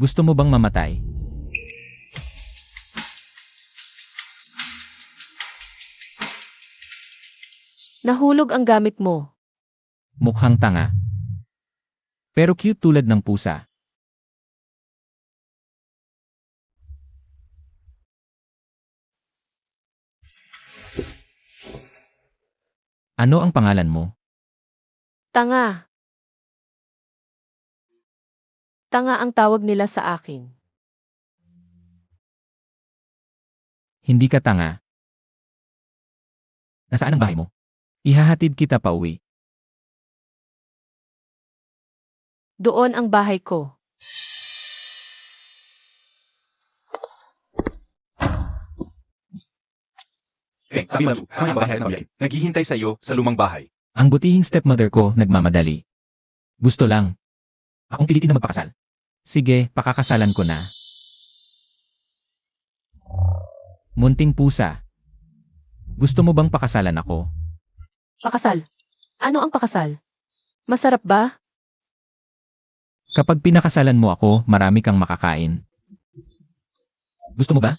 Gusto mo bang mamatay? Nahulog ang gamit mo. Mukhang tanga. Pero cute tulad ng pusa. Ano ang pangalan mo? Tanga. Tanga ang tawag nila sa akin. Hindi ka tanga. Nasaan ang bahay mo? Ihahatid kita pa uwi. Doon ang bahay ko. Sabi mo, sa mga bahay sa biyahe. Naghihintay sa iyo sa lumang bahay. Ang butihing stepmother ko nagmamadali. Gusto lang. Akong pilitin na magpakasal. Sige, pakakasalan ko na. Munting pusa. Gusto mo bang pakasalan ako? Pakasal. Ano ang pakasal? Masarap ba? Kapag pinakasalan mo ako, marami kang makakain. Gusto mo ba?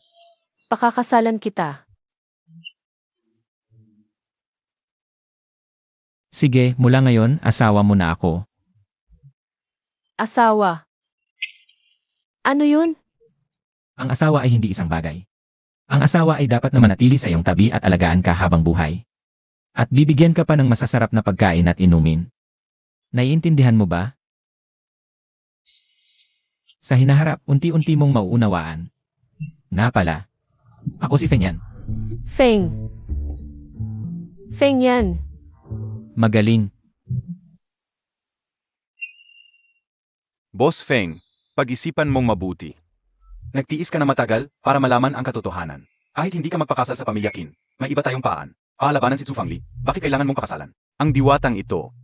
Pakakasalan kita. Sige, mula ngayon, asawa mo na ako. Asawa. Ano yun? Ang asawa ay hindi isang bagay. Ang asawa ay dapat na manatili sa iyong tabi at alagaan ka habang buhay. At bibigyan ka pa ng masasarap na pagkain at inumin. Naiintindihan mo ba? Sa hinaharap, unti-unti mong mauunawaan. Na pala. Ako si Feng yan. Feng. Feng yan. Magaling. Boss Feng, pag-isipan mong mabuti. Nagtiis ka na matagal para malaman ang katotohanan. Kahit hindi ka magpakasal sa pamilya Qin, may iba tayong paraan. Paalabanan si Zhu Fangli, bakit kailangan mong pakasalan? Ang diwatang ito.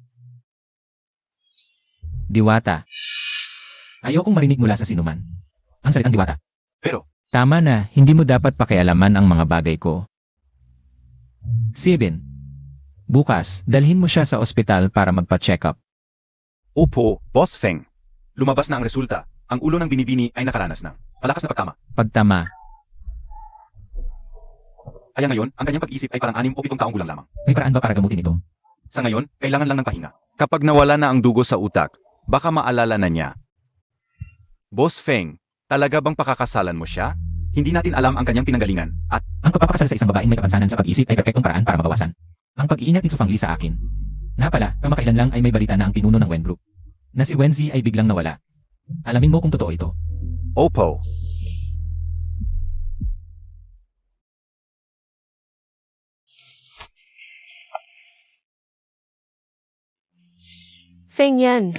Diwata. Ayokong marinig mula sa sinuman. Ang salitang diwata. Pero, Tama na, hindi mo dapat pakialaman ang mga bagay ko. 7. Bukas, dalhin mo siya sa ospital para magpa-check up. opo, Boss Feng. Lumabas na ang resulta. Ang ulo ng binibini ay nakaranas ng malakas na pagtama. Pagtama. Kaya ngayon, ang kanyang pag-isip ay parang 6 o 7 taong gulang lamang. May paraan ba para gamutin ito? Sa ngayon, kailangan lang ng pahinga. Kapag nawala na ang dugo sa utak, baka maalala na niya. Boss Feng, talaga bang pakakasalan mo siya? Hindi natin alam ang kanyang pinanggalingan, at Ang pagpapakasal sa isang babaeng may kapansanan sa pag-isip ay perpektong paraan para mabawasan ang pag-iingat ni Zhu Fangli sa akin. Nga pala, kamakailan lang ay may balita na ang pinuno ng Wen Group na si Wenzi ay biglang nawala. Alamin mo kung totoo ito. opo. Feng yan.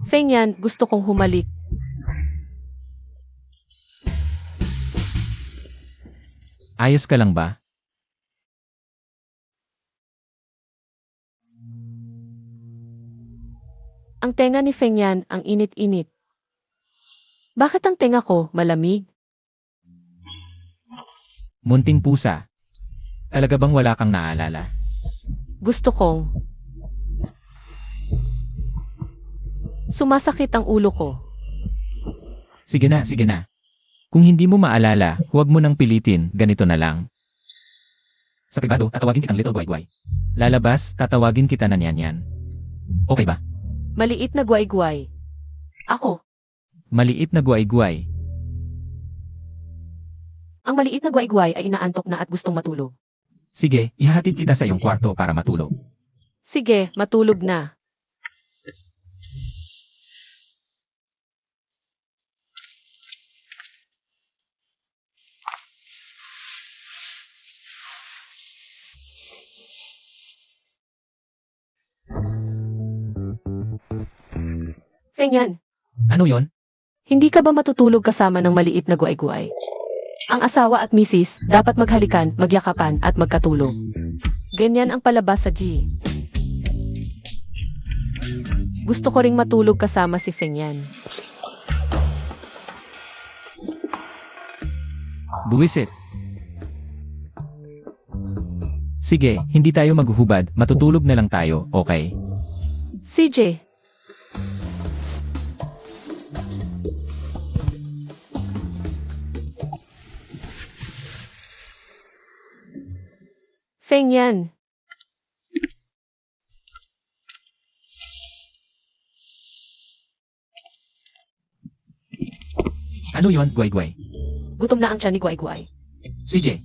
Feng yan, gusto kong humalik. Ayos ka lang ba? Ang tenga ni Feng yan, ang init-init. Bakit ang tenga ko malamig? Munting pusa. Talaga bang wala kang naalala? Gusto kong. Sumasakit ang ulo ko. Sige na, sige na. Kung hindi mo maalala, huwag mo nang pilitin, ganito na lang. Sa pribado, tatawagin kitang Little Guay-Guay. Lalabas, tatawagin kita na Nyan-Nyan. Okay ba? Maliit na guay-guay. Ako. Maliit na guay-guay. Ang maliit na guay-guay ay inaantok na at gustong matulog. Sige, ihahatid kita sa iyong kwarto para matulog. Sige, matulog na. Ganyan. Ano yon? Hindi ka ba matutulog kasama ng maliit na guay-guay? Ang asawa at misis dapat maghalikan, magyakapan at magkatulog. Ganyan ang palabas sa G. Gusto ko ring matulog kasama si Feng yan. Buwisit. Sige, hindi tayo maghuhubad, matutulog na lang tayo, okay? CJ, Feng Yan. Ano yon, Guay-Guay? Gutom na ang tiyan ni Guay-Guay. CJ,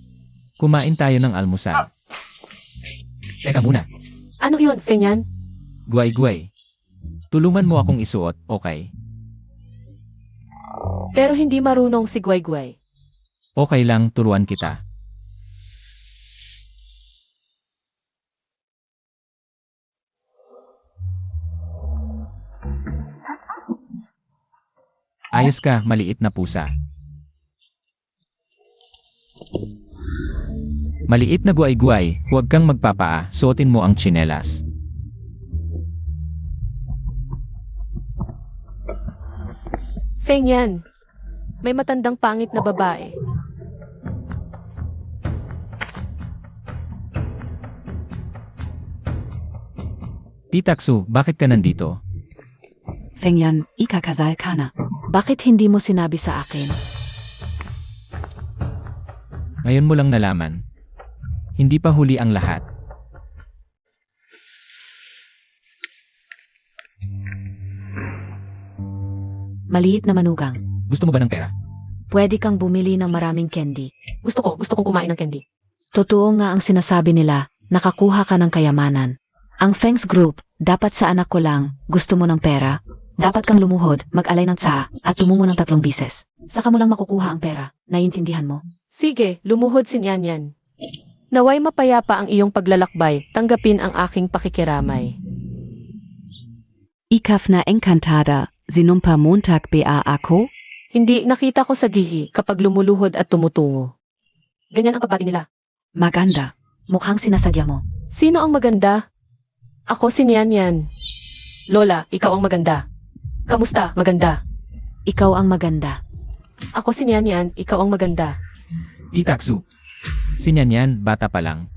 kumain tayo ng almusal. Teka muna, Ano yun, Feng Yan? Guay-Guay. Tulungan mo akong isuot, okay? Pero hindi marunong si Guay-Guay. Okay lang, turuan kita. Ayos ka, maliit na pusa. Maliit na guay-guay, huwag kang magpapaa, suotin mo ang tsinelas. Feng Yan. May matandang pangit na babae. Titaksu, bakit ka nandito? Feng Yan, ikakasal ka na. Bakit hindi mo sinabi sa akin? Ngayon mo lang nalaman. Hindi pa huli ang lahat. Maliit na manugang. Gusto mo ba ng pera? Pwede kang bumili ng maraming candy. Gusto kong kumain ng candy. Totoo nga ang sinasabi nila, nakakuha ka ng kayamanan. Ang Feng's Group, dapat sa anak ko lang, gusto mo ng pera? Dapat kang lumuhod, mag-alay ng tsa, at tumungo ng 3 bises. Saka mo lang makukuha ang pera. Naiintindihan mo? Sige, lumuhod si Yan Yan. Naway mapayapa ang iyong paglalakbay, tanggapin ang aking pakikiramay. Ikaf na encantada, sinumpa Montag ba ako? Hindi nakita ko sa gihi kapag lumuluhod at tumutungo. Ganyan ang pagbati nila. Maganda. Mukhang sinasadya mo. Sino ang maganda? Ako si Yan Yan. Lola, ikaw ang maganda. Kamusta, maganda? Ikaw ang maganda. Ako si Yan Yan, ikaw ang maganda. Titaksu. Sinyanyan, bata pa lang.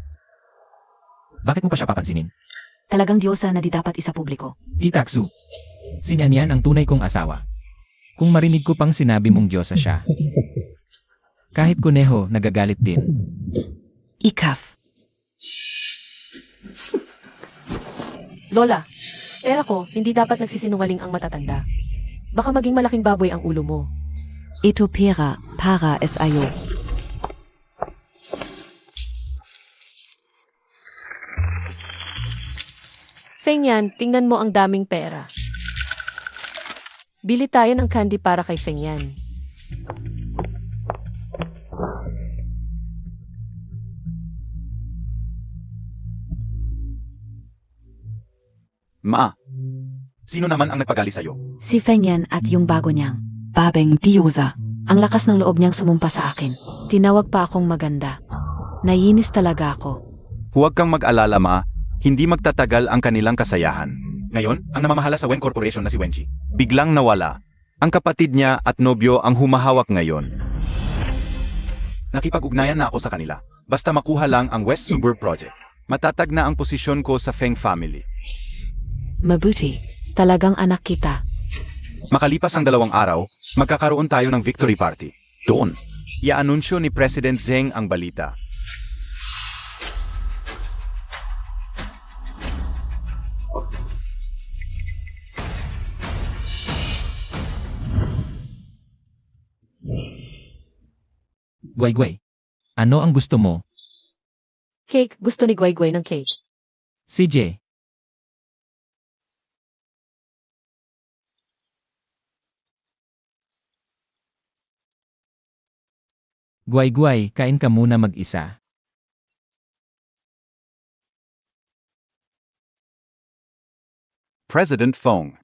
Bakit mo pa siya papansinin? Talagang diyosa na di dapat isa publiko. Titaksu. Sinyanyan ang tunay kong asawa. Kung marinig ko pang sinabi mong Diyosa siya. Kahit kuneho, nagagalit din. Ikaf. Lola, pera ko, hindi dapat nagsisinungaling ang matatanda. Baka maging malaking baboy ang ulo mo. Ito pera, para es ayo. Feng Yan, tingnan mo ang daming pera. Bili tayo ng candy para kay Feng Yan. Ma, sino naman ang nagpagali sa'yo? Si Feng Yan at yung bago niyang, Babeng Diyosa. Ang lakas ng loob niyang sumumpa sa akin. Tinawag pa akong maganda. Nayinis talaga ako. Huwag kang mag-alala, Ma. Hindi magtatagal ang kanilang kasayahan. Ngayon, ang namamahala sa Wen Corporation na si Wenchi, biglang nawala. Ang kapatid niya at nobyo ang humahawak ngayon. Nakipag-ugnayan na ako sa kanila. Basta makuha lang ang West Suburb Project. Matatag na ang posisyon ko sa Feng family. Mabuti. Talagang anak kita. Makalipas ang 2 araw, magkakaroon tayo ng victory party. Doon, i-anunsyo ni President Zeng ang balita. Guay-guay. Ano ang gusto mo? Cake, gusto ni Guay-Guay ng cake. CJ. Guay-guay, kain ka muna mag-isa. President Fong.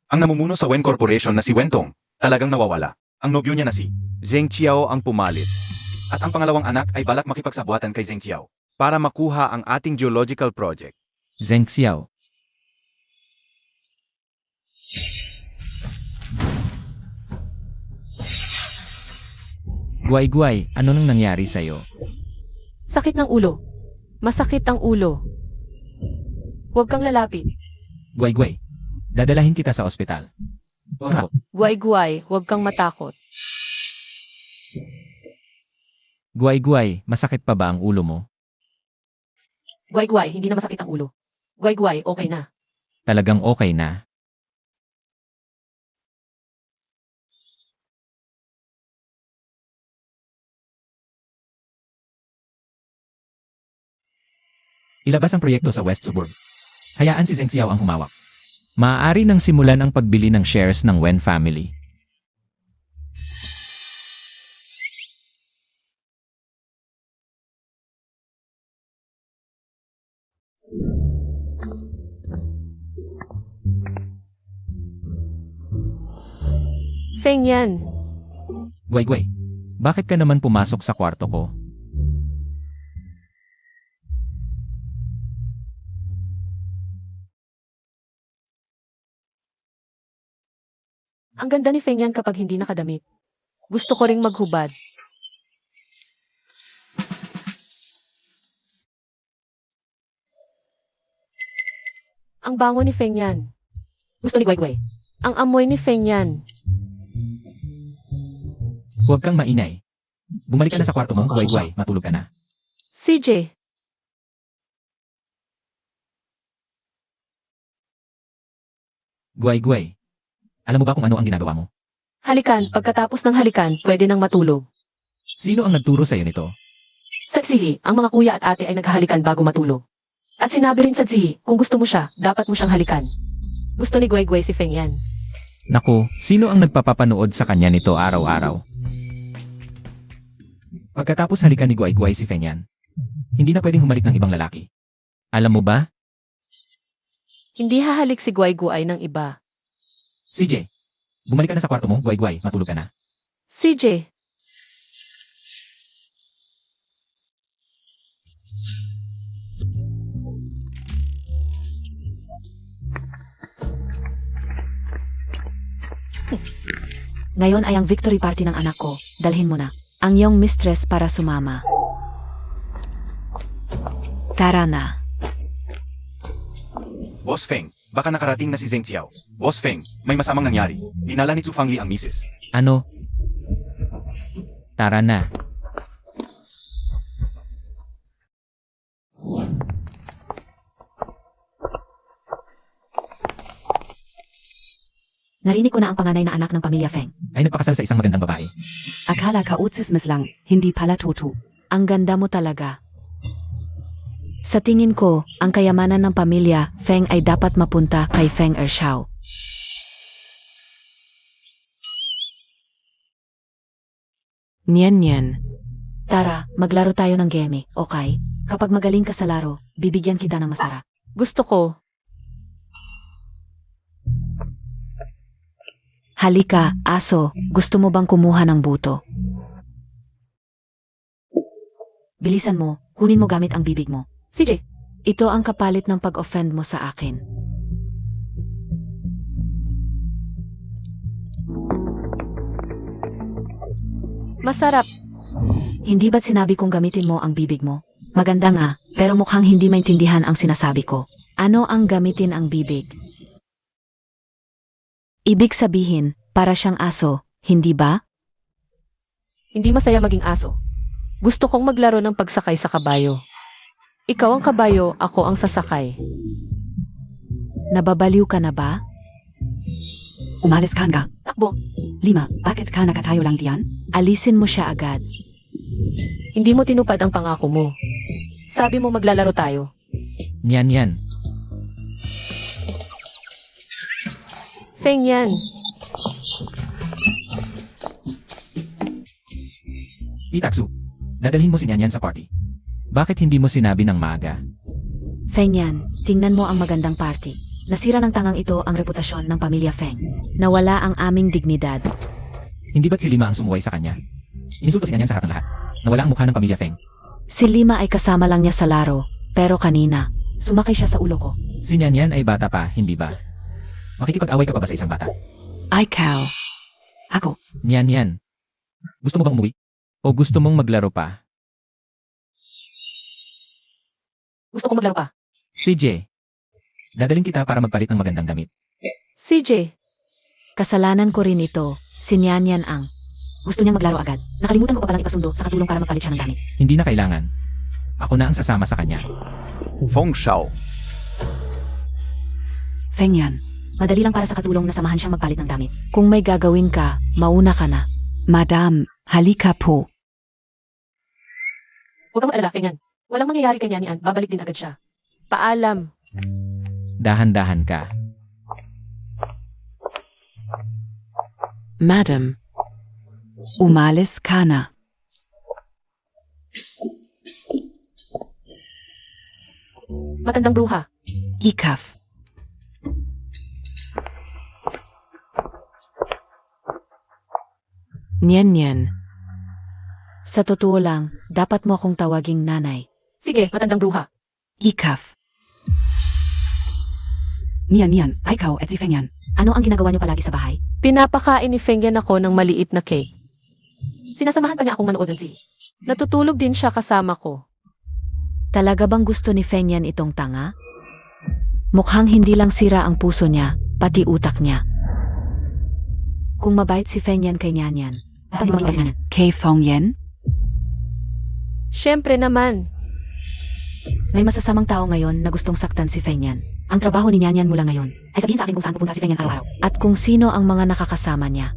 Ang namumuno sa Wen Corporation na si Wentong, talagang nawawala. Ang nobyo niya na si Zeng Qiao ang pumalit. At ang pangalawang anak ay balak makipagsabuatan kay Zeng Qiao para makuha ang ating geological project. Zeng Xiao. Guay-guay, ano nang nangyari sa'yo? Sakit ng ulo. Masakit ang ulo. Huwag kang lalapit. Guay-guay. Dadalahin kita sa ospital. Ora, Guay-guay, huwag kang matakot. guay-guay, masakit pa ba ang ulo mo? Guay-guay, hindi na masakit ang ulo. Guay-guay, okay na. Talagang okay na. Ilabas ang proyekto sa West Suburb. Hayaan si Zheng Xiao ang humawak. Maaari nang simulan ang pagbili ng shares ng Wen family. Feng Yan, Guay-guay, bakit ka naman pumasok sa kwarto ko? ang ganda ni Feng Yan kapag hindi nakadamit. Gusto ko ring maghubad. Ang bango ni Feng Yan. Gusto ni Guay-guay. Ang amoy ni Feng Yan. Huwag kang maingay. Bumalik ka na sa kwarto mo, guay-guay, matulog ka na. CJ, Guay-guay, alam mo ba kung ano ang ginagawa mo? halikan. Pagkatapos ng halikan, pwede nang matulog. Sino ang nagturo sa'yo nito? Sa Zihi, ang mga kuya at ate ay naghahalikan bago matulog. At sinabi rin sa Zihi, kung gusto mo siya, dapat mo siyang halikan. Gusto ni Guay-guay si Feng Yan. Naku, sino ang nagpapapanood sa kanya nito araw-araw? Pagkatapos halikan ni Guay-guay si Feng Yan, hindi na pwedeng humalik ng ibang lalaki. Alam mo ba, Hindi hahalik si Guay-guay ng iba. CJ, bumalik ka na sa kwarto mo, guay-guay, matulog ka na. CJ, Ngayon ay ang victory party ng anak ko. Dalhin mo na ang iyong mistress para sumama. Tara na. Boss Feng, baka nakarating na si Zheng Xiao. Boss Feng, may masamang nangyari. Dinala ni Zufangli ang misis. Ano? Tara na. Narinig ko na ang panganay na anak ng pamilya Feng. Ay nagpakasal sa isang magandang babae. Akala ka utsismis lang, hindi pala tutu. Ang ganda mo talaga. Sa tingin ko, ang kayamanan ng pamilya Feng ay dapat mapunta kay Feng Ershao. Nian. Tara, maglaro tayo ng game, okay? Kapag magaling ka sa laro, bibigyan kita ng masarap. Gusto ko. Halika, aso, gusto mo bang kumuha ng buto? Bilisan mo, kunin mo gamit ang bibig mo. CJ, Ito ang kapalit ng pag-offend mo sa akin. masarap. Hindi ba't sinabi kong gamitin mo ang bibig mo? Maganda nga, pero mukhang hindi maintindihan ang sinasabi ko. Ano ang gamitin ang bibig? Ibig sabihin, para siyang aso, hindi ba? Hindi masaya maging aso. Gusto kong maglaro ng pagsakay sa kabayo. Ikaw ang kabayo, ako ang sasakay. Nababaliw ka na ba? Umalis ka nga. Takbo. 5. Bakit ka nakatayo lang diyan? Alisin mo siya agad. Hindi mo tinupad ang pangako mo. Sabi mo maglalaro tayo. Yan. Feng Yan. Itaksu, dadalhin mo si Nyanyan sa party. Bakit hindi mo sinabi ng maaga? Feng Yan, tingnan mo ang magandang party. Nasira ng tangang ito ang reputasyon ng pamilya Feng. Nawala ang aming dignidad. Hindi ba't si Lima ang sumuway sa kanya? Ininsulto si Nyanyan sa harap ng lahat. Nawala ang mukha ng pamilya Feng. Si Lima ay kasama lang niya sa laro, pero kanina, sumakay siya sa ulo ko. Si Nyanyan ay bata pa, hindi ba? Makikipag-away ka pa ba sa isang bata? Ay, cow. Ako. Nyanyan. Gusto mo bang umuwi? O gusto mong maglaro pa? Gusto ko maglaro pa. CJ, dadaling kita para magpalit ng magandang damit. CJ, Kasalanan ko rin ito. Si Nyan ang. Gusto niyang maglaro agad. Nakalimutan ko pa palang ipasundo sa katulong para magpalit siya ng damit. Hindi na kailangan. Ako na ang sasama sa kanya. Feng Shao. Feng Yan. Madali lang para sa katulong na samahan siyang magpalit ng damit. Kung may gagawin ka, mauna ka na. Madam, halika po. huwag kang mag-alala, Feng Yan. Walang mangyayari kay Nyan, babalik din agad siya. Paalam. Dahan-dahan ka. Madam, umalis ka na. Matandang bruha. Ikaf. Nyan. Sa totoo lang, dapat mo akong tawaging nanay. Sige, matandang bruha. Ikaf. Nyan, ikaw at si Feng Yan. Ano ang ginagawa niyo palagi sa bahay? Pinapakain ni Feng Yan ako ng maliit na cake. Sinasamahan pa niya akong manood ng Z. Natutulog din siya kasama ko. Talaga bang gusto ni Feng Yan itong tanga? Mukhang hindi lang sira ang puso niya, pati utak niya. Kung mabait si Feng Yan kay Nyan, dapat mag-ibas niya. Kay Feng Yan? Siyempre naman. May masasamang tao ngayon na gustong saktan si Feng Yan. Ang trabaho ni Nyan mula ngayon ay sabihin sa akin kung saan pupunta si Feng Yan araw-araw. At kung sino ang mga nakakasama niya.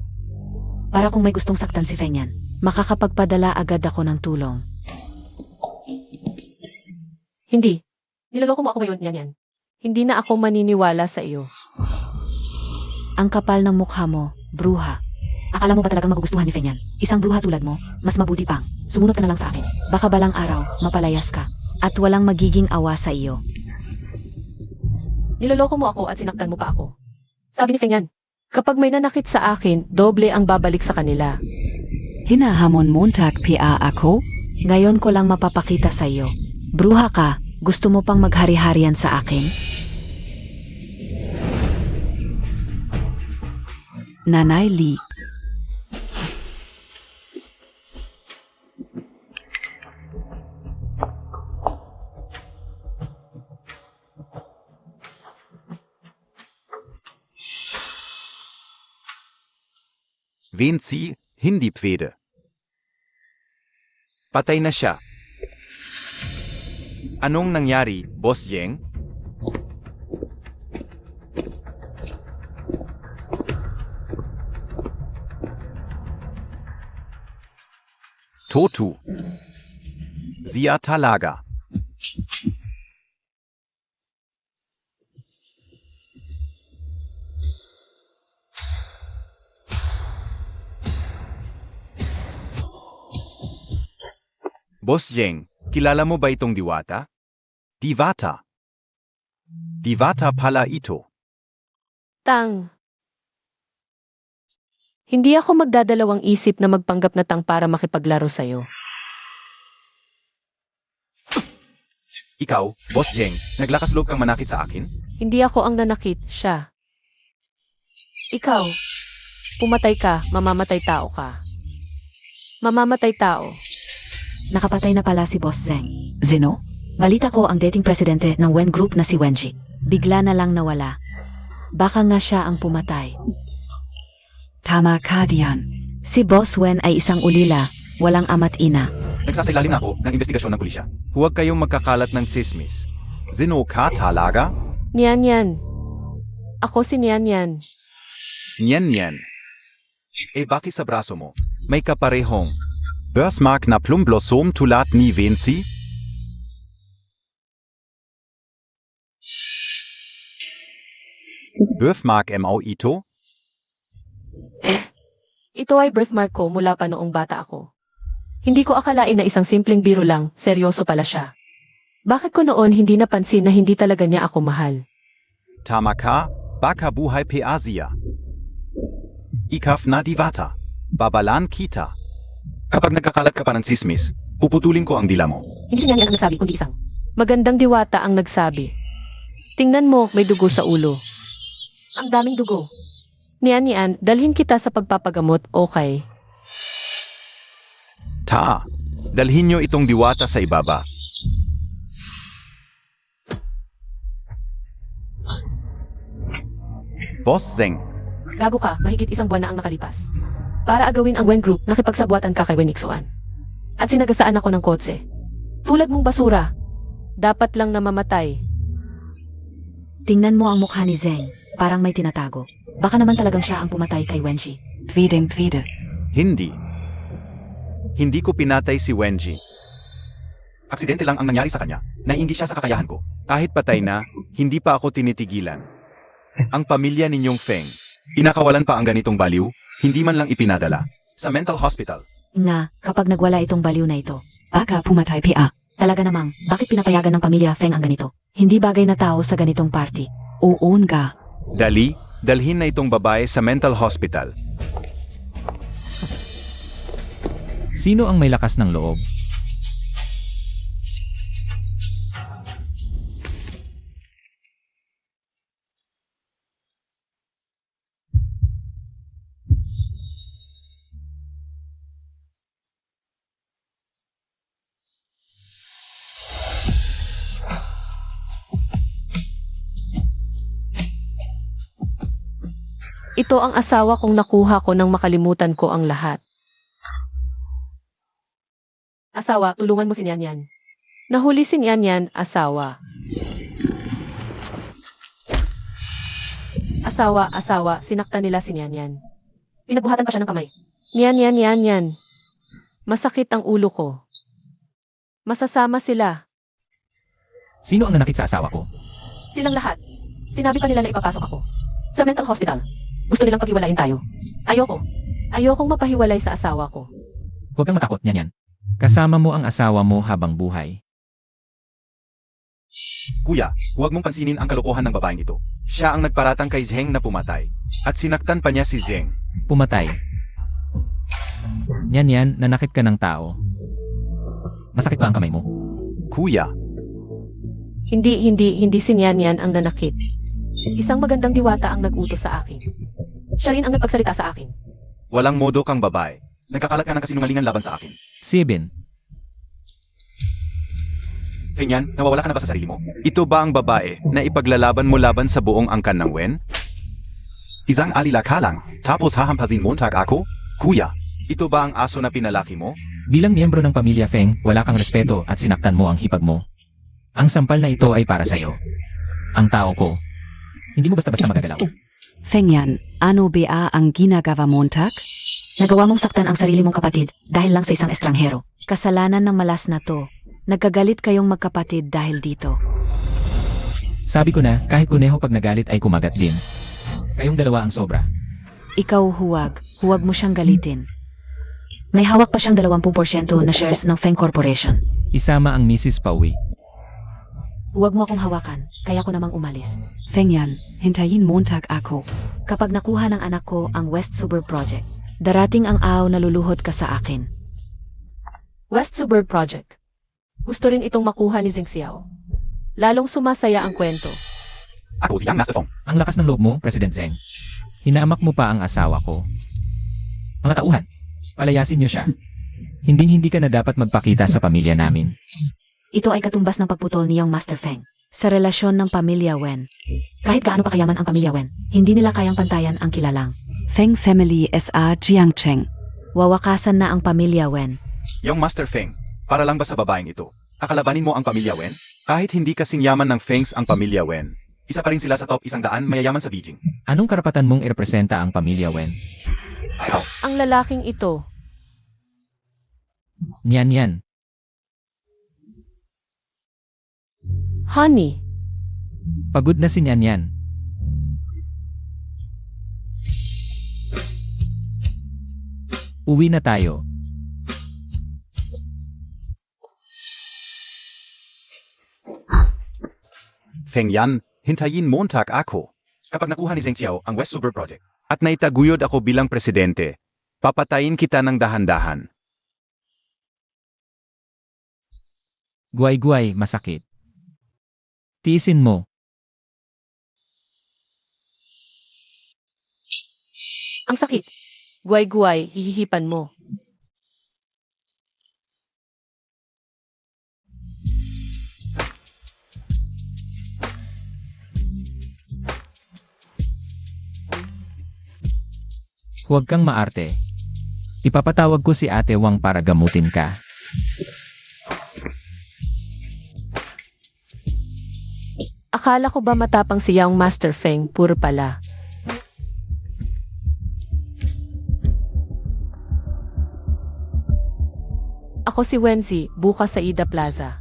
Para kung may gustong saktan si Feng Yan, makakapagpadala agad ako ng tulong. Hindi. Niloloko mo ako ngayon, Nyan. Hindi na ako maniniwala sa iyo. Ang kapal ng mukha mo, bruha. Akala mo ba talagang magugustuhan ni Feng Yan? Isang bruha tulad mo, mas mabuti pang. Sumunod ka na lang sa akin. Baka balang araw, mapalayas ka. At walang magiging awa sa iyo. Niloloko mo ako at sinaktan mo pa ako. Sabi ni Feng Yan, kapag may nanakit sa akin, doble ang babalik sa kanila. Hinahamon montag pia ako? Ngayon ko lang mapapakita sa iyo. Bruha ka, gusto mo pang maghari-harian sa akin? Nanay Lee. Venzi, hindi pwede. Patay na siya. Anong nangyari, Boss Yeng? Totu. Sia talaga. Boss Yeng, kilala mo ba itong diwata? Diwata. Diwata pala ito. Tang. Hindi ako magdadalawang isip na magpanggap na tang para makipaglaro sa'yo. Ikaw, Boss Yeng, naglakas loob kang manakit sa akin? Hindi ako ang nanakit, siya. Ikaw, pumatay ka, mamamatay tao ka. Mamamatay tao. Nakapatay na pala si Boss Zeng. Zeno? Balita ko ang dating presidente ng Wen Group na si Wenji. Bigla na lang nawala. Baka nga siya ang pumatay. Tama ka diyan. Si Boss Wen ay isang ulila, walang ama't ina. Nagsasailalim na ako ng investigasyon ng pulisya. Huwag kayong magkakalat ng tsismis. Zino ka talaga? Nyan. Ako si Nyan. Nyen. Eh bakit sa braso mo? May kaparehong. Birthmark na plumblosom tulad ni Venzi? Birthmark mo ito? Ito ay birthmark ko mula pa noong bata ako. Hindi ko akalain na isang simpleng biro lang, seryoso pala siya. Bakit ko noon hindi napansin na hindi talaga niya ako mahal? Tama ka, baka buhay pe Asia. Ikaf na diwata. Babalan kita. Kapag nagkakalat ka pa ng tsismis, puputulin ko ang dila mo. Hindi si Nyan ang nagsabi, kundi isang. Magandang diwata ang nagsabi. Tingnan mo, may dugo sa ulo. Ang daming dugo. Nyan, dalhin kita sa pagpapagamot, okay? Dalhin nyo itong diwata sa ibaba. Boss Zeng. Gago ka, mahigit isang buwan na ang nakalipas. Para agawin ang Wen Group, nakipagsabuatan ka kay Wen Nixuan. At sinagasaan ako ng kotse. Tulad mong basura. Dapat lang na mamatay. Tingnan mo ang mukha ni Zeng. Parang may tinatago. Baka naman talagang siya ang pumatay kay Wenji. Feeding. Hindi. Hindi ko pinatay si Wenji. Aksidente lang ang nangyari sa kanya. Naiindi siya sa kakayahan ko. Kahit patay na, hindi pa ako tinitigilan. Ang pamilya ninyong Feng, inakawalan pa ang ganitong baliw, hindi man lang ipinadala sa mental hospital. Nga, kapag nagwala itong baliw na ito, baka pumatay pia. Talaga namang, bakit pinapayagan ng pamilya Feng ang ganito? Hindi bagay na tao sa ganitong party. Uun ka. Dalhin na itong babae sa mental hospital. Sino ang may lakas ng loob? Ito ang asawa kong nakuha ko nang makalimutan ko ang lahat. Asawa, tulungan mo si Nian. Nahuli si Nian, asawa. Asawa, sinaktan nila si Nian. Pinagbuhatan pa siya ng kamay. Nian. Masakit ang ulo ko. Masasama sila. Sino ang nanakit sa asawa ko? Silang lahat. Sinabi pa nila na ipapasok ako. Sa mental hospital. Gusto nilang paghiwalayin tayo. Ayokong mapahiwalay sa asawa ko. Huwag kang matakot, Nian. Kasama mo ang asawa mo habang buhay. Kuya, huwag mong pansinin ang kalokohan ng babaeng ito. Siya ang nagparatang kay Zeng na pumatay. At sinaktan pa niya si Zeng. Pumatay. Nian, nanakit ka ng tao. Masakit ba ang kamay mo? Kuya, Hindi si Nian ang nanakit. Isang magandang diwata ang nag-utos sa akin. Siya rin ang nagpagsalita sa akin. walang modo kang babae. Nagkakalat ka ng kasinungalingan laban sa akin. 7. Ganyan, nawawala ka na ba sa sarili mo? Ito ba ang babae na ipaglalaban mo laban sa buong angkan ng Wen? Isang alilakha lang, tapos hahampasin montag ako? Kuya, ito ba ang aso na pinalaki mo? Bilang miyembro ng pamilya Feng, wala kang respeto at sinaktan mo ang hipag mo. Ang sampal na ito ay para sa'yo. Ang tao ko. Hindi mo basta-basta magagalaw. Feng Yan, ano ba ang ginagawa Montag? Nagawa mong saktan ang sarili mong kapatid dahil lang sa isang estranghero. Kasalanan ng malas na to. Nagkagalit kayong magkapatid dahil dito. Sabi ko na, kahit kuneho pag nagalit ay kumagat din. Kayong dalawa ang sobra. Ikaw huwag mo siyang galitin. May hawak pa siyang 20% na shares ng Feng Corporation. Isama ang Mrs. Pauwi. Huwag mo akong hawakan, kaya ko namang umalis. Feng Yan, hintayin Montag ako. Kapag nakuha ng anak ko ang West Suburb Project, darating ang araw na luluhod ka sa akin. West Suburb Project. Gusto rin itong makuha ni Zeng Xiao. Lalong sumasaya ang kwento. Ako si Yang Master Feng. Ang lakas ng loob mo, President Zeng. Hinamak mo pa ang asawa ko. Mga tauhan, palayasin niyo siya. Hindi ka na dapat magpakita sa pamilya namin. Ito ay katumbas ng pagputol niyang Master Feng sa relasyon ng pamilya Wen. Kahit gaano pa kayaman ang pamilya Wen, hindi nila kayang pantayan ang kilalang Feng Family S.A. Jiangcheng. Wawakasan na ang pamilya Wen. Yung Master Feng, para lang ba sa babaeng ito? Akalabanin mo ang pamilya Wen? Kahit hindi kasing yaman ng Fengs ang pamilya Wen, isa pa rin sila sa top 100 mayayaman sa Beijing. Anong karapatan mong irepresenta ang pamilya Wen? Ang lalaking ito. Nian. Honey, Pagod na si Nian. Uwi na tayo. Feng Yan, hintayin Montag ako. Kapag nakuha ni Zeng Xiao ang West Suburb Project, at naitaguyod ako bilang presidente, papatayin kita ng dahan-dahan. Guay, masakit. Tiisin mo. ang sakit. Guay, hihihipan mo. Huwag kang maarte. Ipapatawag ko si Ate Wang para gamutin ka. Akala ko ba matapang si Yang Master Feng, puro pala. Ako si Wenzi, bukas sa Ida Plaza.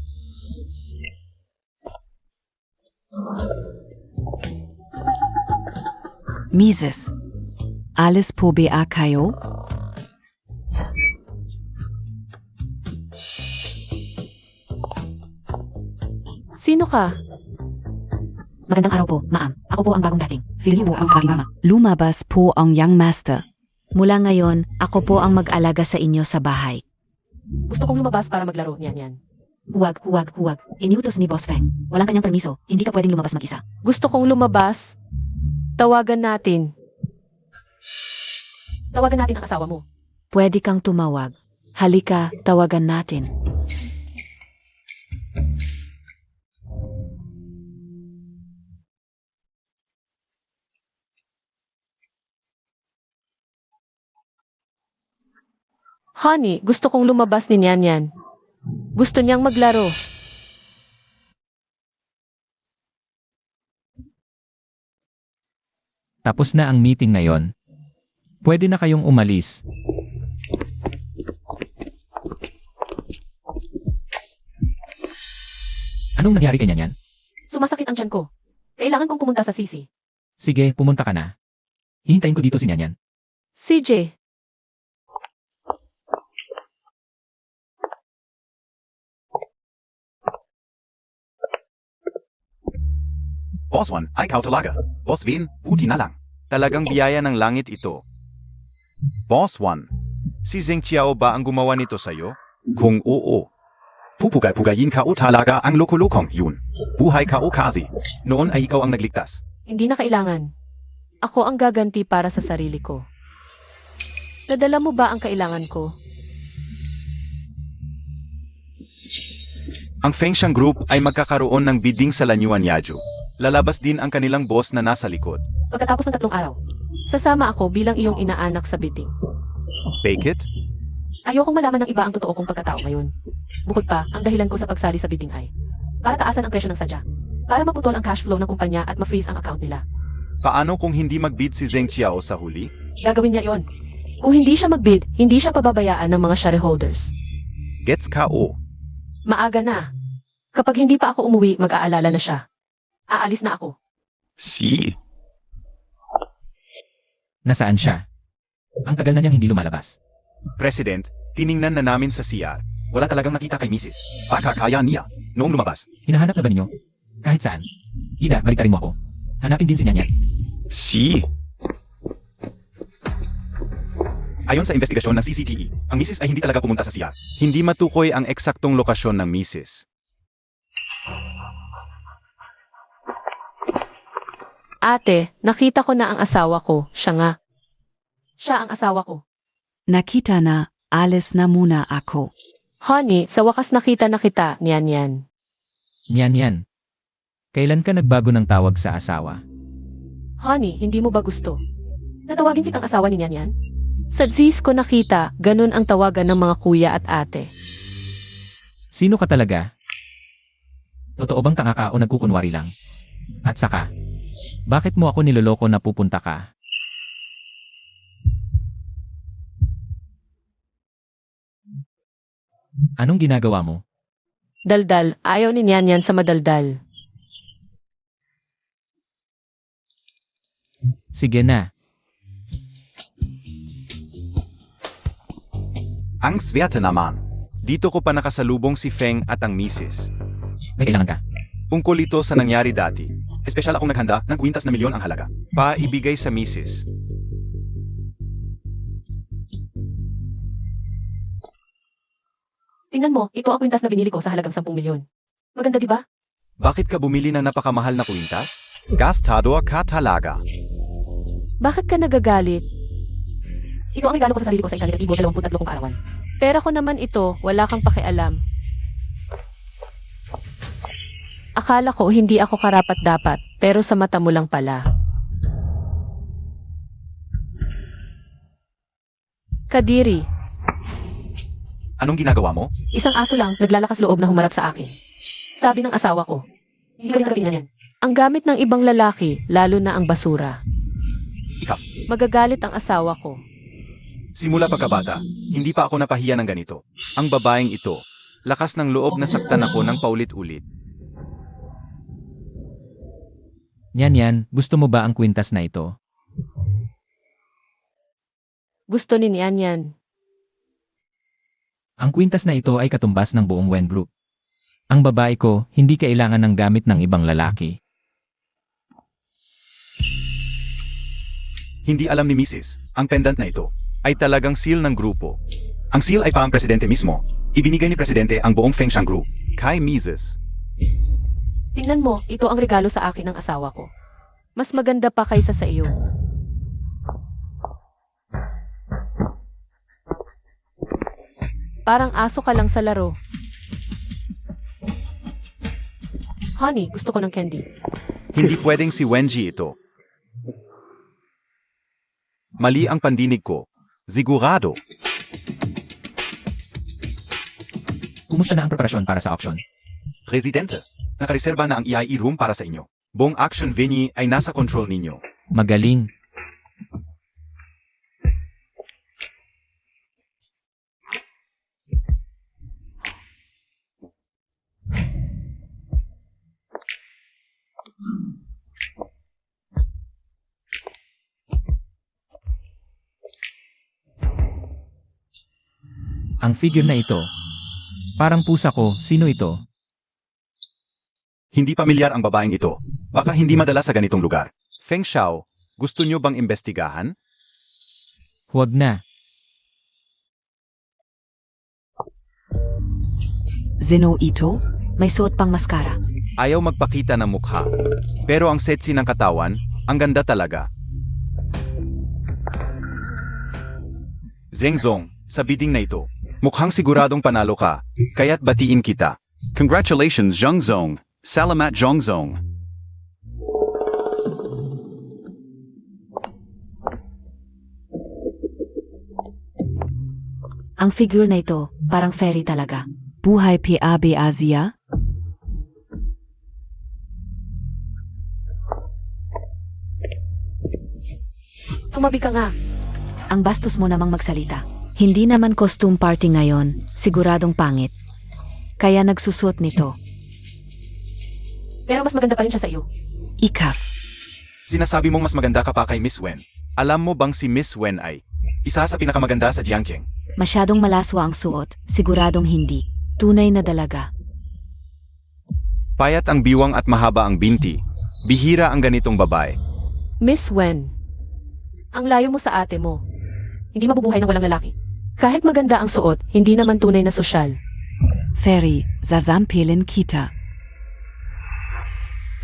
Mises. Alis po ba kayo? Sino ka? Magandang araw po, ma'am. Ako po ang bagong dating. Feel po ang aking mama. Lumabas po ang young master. Mula ngayon, ako po ang mag-alaga sa inyo sa bahay. Gusto kong lumabas para maglaro niyan. Huwag. Iniutos ni Boss Feng. Walang kanyang permiso. Hindi ka pwedeng lumabas mag-isa. Gusto kong lumabas. Tawagan natin. Tawagan natin ang asawa mo. Pwede kang tumawag. Halika, tawagan natin. Honey, gusto kong lumabas ni Nyan. Gusto niyang maglaro. Tapos na ang meeting ngayon. Pwede na kayong umalis. Anong nangyari kay Nyan? Sumasakit ang tiyan ko. Kailangan kong pumunta sa CC. Sige, pumunta ka na. Hihintayin ko dito si Nyan. CJ, Boss 1, ay ikaw talaga. Boss Vin, buti na lang. Talagang biyaya ng langit ito. Boss 1, si Zheng Qiao ba ang gumawa nito sa'yo? Kung oo, pupugay-pugayin ka o talaga ang loko-lokong yun. Buhay ka o kasi. Noon ay ikaw ang nagligtas. hindi na kailangan. Ako ang gaganti para sa sarili ko. Nadala mo ba ang kailangan ko? Ang Fengshan Group ay magkakaroon ng bidding sa Lanyuan Yaju. Lalabas din ang kanilang boss na nasa likod. Pagkatapos ng 3 araw, sasama ako bilang iyong inaanak sa bidding. Fake it? Ayokong malaman ng iba ang totoo kong pagkatao ngayon. Bukod pa, ang dahilan ko sa pagsali sa bidding ay para taasan ang presyo ng sadya, para maputol ang cash flow ng kumpanya at ma-freeze ang account nila. Paano kung hindi mag-bid si Zheng Qiao sa huli? Gagawin niya yon. Kung hindi siya mag-bid, hindi siya pababayaan ng mga shareholders. Gets ka o? Maaga na. Kapag hindi pa ako umuwi, mag-aalala na siya. Aalis na ako. Si. Nasaan siya? Ang tagal na niyang hindi lumalabas. President, tiningnan na namin sa CR. Wala talagang nakita kay Mrs. Baka kaya niya. Noong lumabas. Hinahanap na ba ninyo? Kahit saan. Ida, baliktarin mo ako. Hanapin din si Nyan. Si. Ayon sa investigasyon ng CCTV, ang Mrs. ay hindi talaga pumunta sa CR. Hindi matukoy ang eksaktong lokasyon ng Mrs. Ate, nakita ko na ang asawa ko. Siya nga. Siya ang asawa ko. Nakita na, alis na muna ako. Honey, sa wakas nakita na kita, Nyan. Nyan. Kailan ka nagbago ng tawag sa asawa? Honey, hindi mo ba gusto? Natawagin kitang asawa ni Nyan? Sa Z's ko nakita, ganun ang tawagan ng mga kuya at ate. Sino ka talaga? Totoo bang tanga ka o nagkukunwari lang? At saka, bakit mo ako niloloko na pupunta ka? Anong ginagawa mo? Daldal, ayaw ni Nyan sa madaldal. Sige na. Ang swerte naman. Dito ko pa nakasalubong si Feng at ang Mrs. May kailangan ka. Tungkol ito sa nangyari dati. Espesyal akong naghanda ng kwintas na milyon ang halaga. Paibigay sa Mrs. Tingnan mo, ito ang kwintas na binili ko sa halagang 10 milyon. Maganda di ba? Bakit ka bumili ng napakamahal na kwintas? Gastador ka talaga. Bakit ka nagagalit? Ito ang regalo ko sa sarili ko sa ikalitibo 23 kong kaarawan. Pera ko naman ito, wala kang pakialam. Akala ko hindi ako karapat-dapat, pero sa mata mo lang pala. Kadiri, Anong ginagawa mo? isang aso lang naglalakas loob na humarap sa akin. Sabi ng asawa ko, hindi ka rin yan. Ang gamit ng ibang lalaki, lalo na ang basura. Ikaw, Magagalit ang asawa ko. simula pagkabata, hindi pa ako napahiya ng ganito. Ang babaeng ito, lakas ng loob na saktan ako ng paulit-ulit. Yan, gusto mo ba ang kwintas na ito? Gusto ni Nian yan. Ang kwintas na ito ay katumbas ng buong Wen Group. Ang babae ko, hindi kailangan ng gamit ng ibang lalaki. Hindi alam ni Mrs. ang pendant na ito ay talagang seal ng grupo. Ang seal ay pa ang presidente mismo. Ibinigay ni presidente ang buong Feng Shang Group kay Mrs. Tingnan mo, ito ang regalo sa akin ng asawa ko. Mas maganda pa kaysa sa iyo. Parang aso ka lang sa laro. Honey, gusto ko ng candy. Hindi pwedeng si Wenji ito. Mali ang pandinig ko. Sigurado. Kumusta na ang preparasyon para sa auction? Presidente, nakareserba na ang EIE room para sa inyo. Buong action venue ay nasa control ninyo. Magaling. Ang figure na ito. Parang pusa ko, sino ito? Hindi pamilyar ang babaeng ito. Baka hindi madala sa ganitong lugar. Feng Xiao, gusto nyo bang imbestigahan? Huwag na. Zeno Ito, may suot pang maskara. Ayaw magpakita ng mukha. Pero ang sexy ng katawan, ang ganda talaga. Zheng Zong, sa bidding na ito, mukhang siguradong panalo ka, kaya't batiin kita. Congratulations, Zheng Zong. Salamat, Zheng Zong. Ang figure na ito, parang fairy talaga. Buhay P.A.B. Asia? Tumabi ka nga. Ang bastos mo namang magsalita. Hindi naman costume party ngayon, siguradong pangit. Kaya nagsusuot nito. Pero mas maganda pa rin siya sa iyo. Ikaf. Sinasabi mong mas maganda ka pa kay Miss Wen. Alam mo bang si Miss Wen ay isa sa pinakamaganda sa Jiangcheng? Masyadong malaswa ang suot, siguradong hindi. Tunay na dalaga. Payat ang biwang at mahaba ang binti. Bihira ang ganitong babae. Miss Wen, ang layo mo sa ate mo. Hindi mabubuhay ng walang lalaki. Kahit maganda ang suot, hindi naman tunay na sosyal. Fairy, zazampilin kita.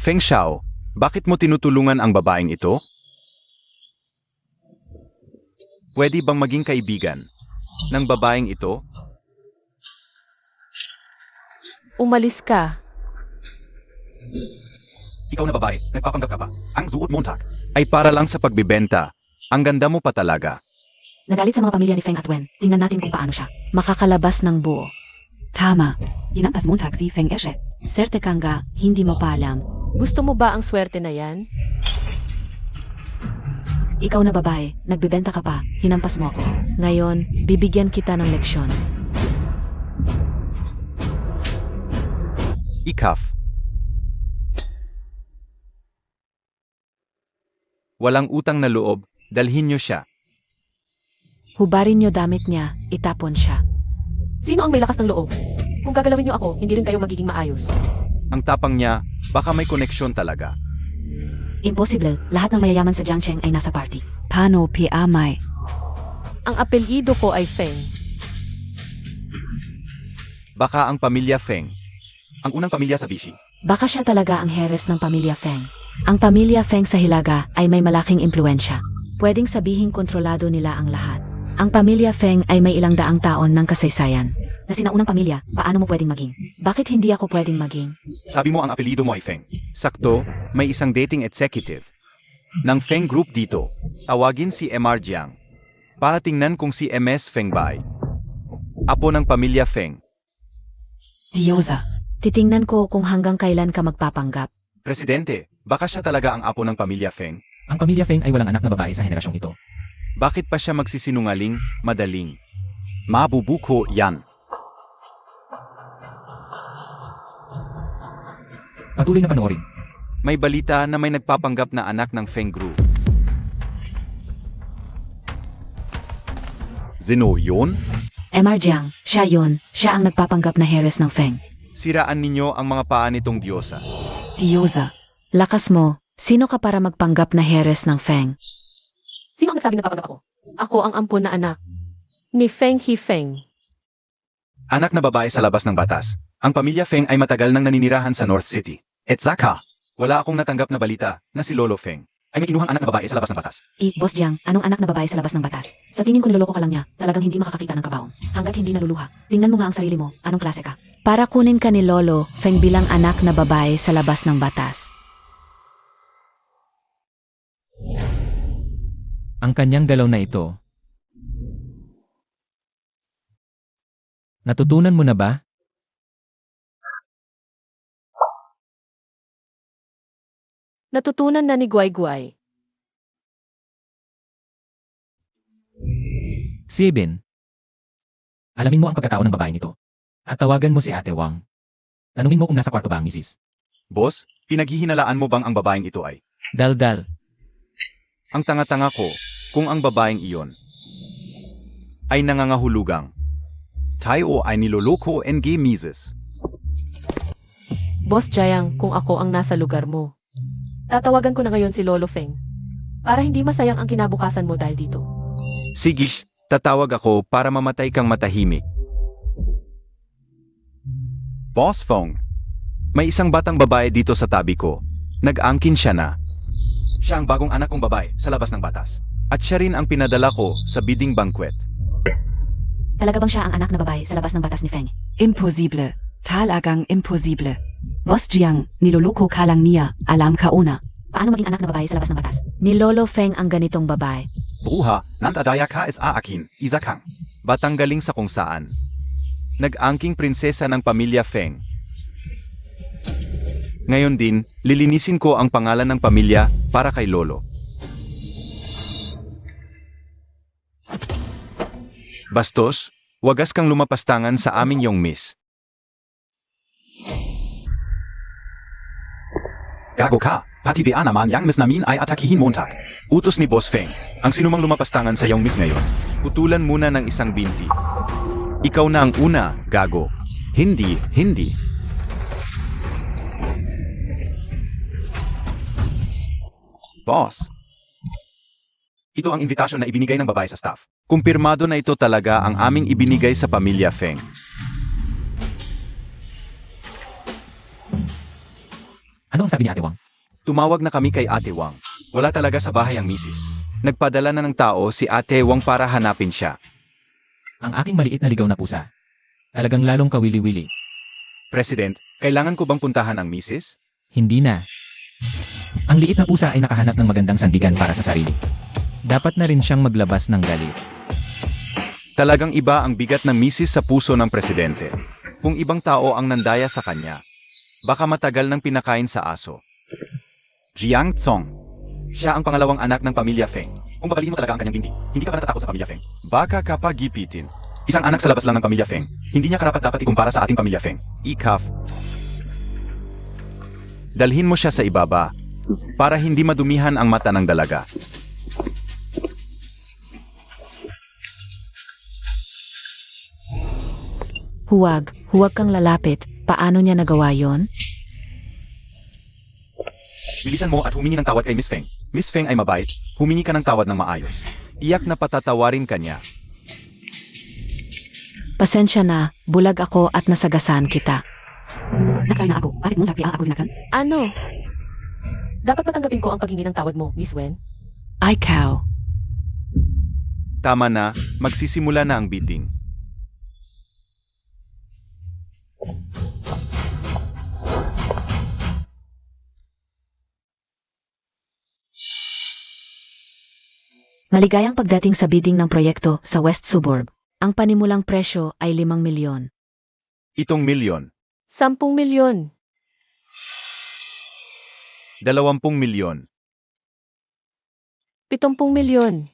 Feng Xiao, bakit mo tinutulungan ang babaeng ito? Pwede bang maging kaibigan ng babaeng ito? Umalis ka. Ikaw na babae, nagpapanggap ka pa. Ang suot mo ay para lang sa pagbibenta. Ang ganda mo pa talaga. Nagalit sa mga pamilya ni Feng at Wen. Tingnan natin kung paano siya. Makakalabas ng buo. Tama. Ginampas mo si Feng Eshe. Serte kang ga, hindi mo pa alam. Gusto mo ba ang swerte na yan? Ikaw na babae, nagbibenta ka pa, hinampas mo ako. Ngayon, bibigyan kita ng leksyon. Ikaf. Walang utang na loob, dalhin nyo siya. Hubarin niyo damit niya, itapon siya. Sino ang may lakas ng loob? Kung gagalawin niyo ako, hindi rin kayo magiging maayos. Ang tapang niya, baka may koneksyon talaga. Imposible, lahat ng mayayaman sa Jiangcheng ay nasa party. Paano piamay? Ang apelyido ko ay Feng. Baka ang pamilya Feng. Ang unang pamilya sa Bishi. Baka siya talaga ang heres ng pamilya Feng. Ang pamilya Feng sa Hilaga ay may malaking impluensya. Pwedeng sabihing kontrolado nila ang lahat. Ang pamilya Feng ay may ilang daang taon ng kasaysayan. Na sinaunang pamilya, paano mo pwedeng maging? Bakit hindi ako pwedeng maging? Sabi mo ang apelyido mo ay Feng. Sakto, may isang dating executive ng Feng Group dito. Tawagin si MR Jiang. Para tingnan kung si MS Feng ba ay apo ng pamilya Feng. Diyosa. Titingnan ko kung hanggang kailan ka magpapanggap. Presidente, baka siya talaga ang apo ng pamilya Feng. Ang pamilya Feng ay walang anak na babae sa henerasyong ito. Bakit pa siya magsisinungaling, madaling? Mabubuko yan. Patuloy na panoorin. May balita na may nagpapanggap na anak ng Feng Group. Zeno yun? MR Jiang, siya yun. Siya ang nagpapanggap na heres ng Feng. Siraan ninyo ang mga paa nitong diyosa. Diyosa. Lakas mo. Sino ka para magpanggap na heres ng Feng? Sino ang nagsabi na papanggap ako? Ako ang ampun na anak. Ni Feng Hifeng. Anak na babae sa labas ng batas. Ang pamilya Feng ay matagal nang naninirahan sa North City. Etzaka! Wala akong natanggap na balita na si Lolo Feng ay may kinuhang anak na babae sa labas ng batas. Boss Jiang, anong anak na babae sa labas ng batas? Sa tingin ko niloloko ka lang niya. Talagang hindi makakakita ng kabaong. Hanggat hindi naluluha. Tingnan mo nga ang sarili mo. Anong klase ka? Para kunin ka ni Lolo Feng bilang anak na babae sa labas ng batas. Ang kanyang galaw na ito. Natutunan mo na ba? Natutunan na ni Guay. Sibin. Alamin mo ang pagkatao ng babaeng ito. At tawagan mo si Ate Wang. Tanungin mo kung nasa kwarto ba ang misis. Boss, pinaghihinalaan mo bang ang babaeng ito ay? Daldal. Ang tanga-tanga ko kung ang babaeng iyon ay nangangahulugang. Tayo ay niloloko NG Mises. Boss Jiang, kung ako ang nasa lugar mo. Tatawagan ko na ngayon si Lolo Feng. Para hindi masayang ang kinabukasan mo dahil dito. Sigish, tatawag ako para mamatay kang matahimik. Boss Feng, may isang batang babae dito sa tabi ko. Nag-angkin siya na. Siya ang bagong anak kong babae sa labas ng batas. At siya rin ang pinadala ko sa bidding banquet. Talaga bang siya ang anak na babae sa labas ng batas ni Feng? Imposible. Talagang imposible. Boss Jiang, niloloko ka lang niya. Alam ka una. Paano maging anak na babae sa labas ng batas? Ni Lolo Feng ang ganitong babae. Bruha, nantadaya ka is aakin, Isakang. Batang galing sa kung saan. Nag-angking prinsesa ng pamilya Feng. Ngayon din, lilinisin ko ang pangalan ng pamilya para kay Lolo. Bastos, wagas kang lumapastangan sa aming yong miss. Gago ka, pati ba naman yang miss namin ay atakihin Montag. Utos ni Boss Feng, ang sinumang lumapastangan sa yong miss ngayon. Putulan muna ng isang binti. Ikaw na ang una, gago. Hindi. Boss. Ito ang invitasyon na ibinigay ng babae sa staff. Kumpirmado na ito talaga ang aming ibinigay sa pamilya Feng. Ano ang sabi ni Ate Wang? Tumawag na kami kay Ate Wang. Wala talaga sa bahay ang misis. Nagpadala na ng tao si Ate Wang para hanapin siya. Ang aking maliit na ligaw na pusa. Talagang lalong kawili-wili. President, kailangan ko bang puntahan ang misis? Hindi na. Ang liit na pusa ay nakahanap ng magandang sandigan para sa sarili. Dapat na rin siyang maglabas ng galit. Talagang iba ang bigat ng misis sa puso ng presidente. Kung ibang tao ang nandaya sa kanya, baka matagal nang pinakain sa aso. Jiang Tsong. Siya ang pangalawang anak ng pamilya Feng. Kung babaliin mo talaga ang kanyang binti, hindi ka ba natatakot sa pamilya Feng? Baka kapag gipitin. Isang anak sa labas lang ng pamilya Feng, hindi niya karapat-dapat ikumpara sa ating pamilya Feng. Ikaf. Dalhin mo siya sa ibaba, para hindi madumihan ang mata ng dalaga. Huwag kang lalapit. Paano niya nagawa yon? Bilisan mo at humingi ng tawad kay Miss Feng. Miss Feng ay mabait, humingi ka ng tawad ng maayos. Iyak na patatawarin ka niya. Pasensya na, bulag ako at nasagasaan kita. Nagsay na ako. Bakit mo sabi ang ako sinakan? Ano? Dapat matanggapin ko ang paghingi ng tawad mo, Miss Wen. Ay, cow. Tama na, magsisimula na ang bidding. Maligayang pagdating sa bidding ng proyekto sa West Suburb. Ang panimulang presyo ay 5 milyon. Itong milyon, 10 milyon. 20 milyon, 70 milyon.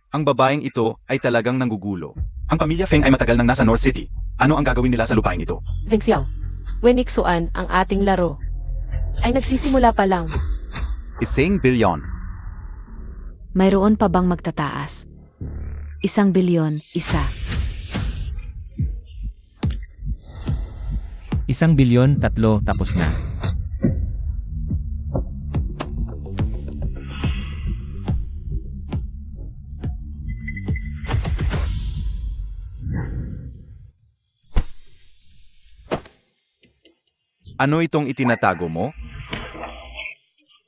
ang babaeng ito ay talagang nanggugulo. Ang pamilya Feng ay matagal nang nasa North City. Ano ang gagawin nila sa lupain ito? Zeng Xiao, Weniksuan ang ating laro. Ay nagsisimula pa lang. 1 bilyon, Mayroon pa bang magtataas? 1 bilyon, isa. 1 bilyon, 3, tapos na. ano itong itinatago mo?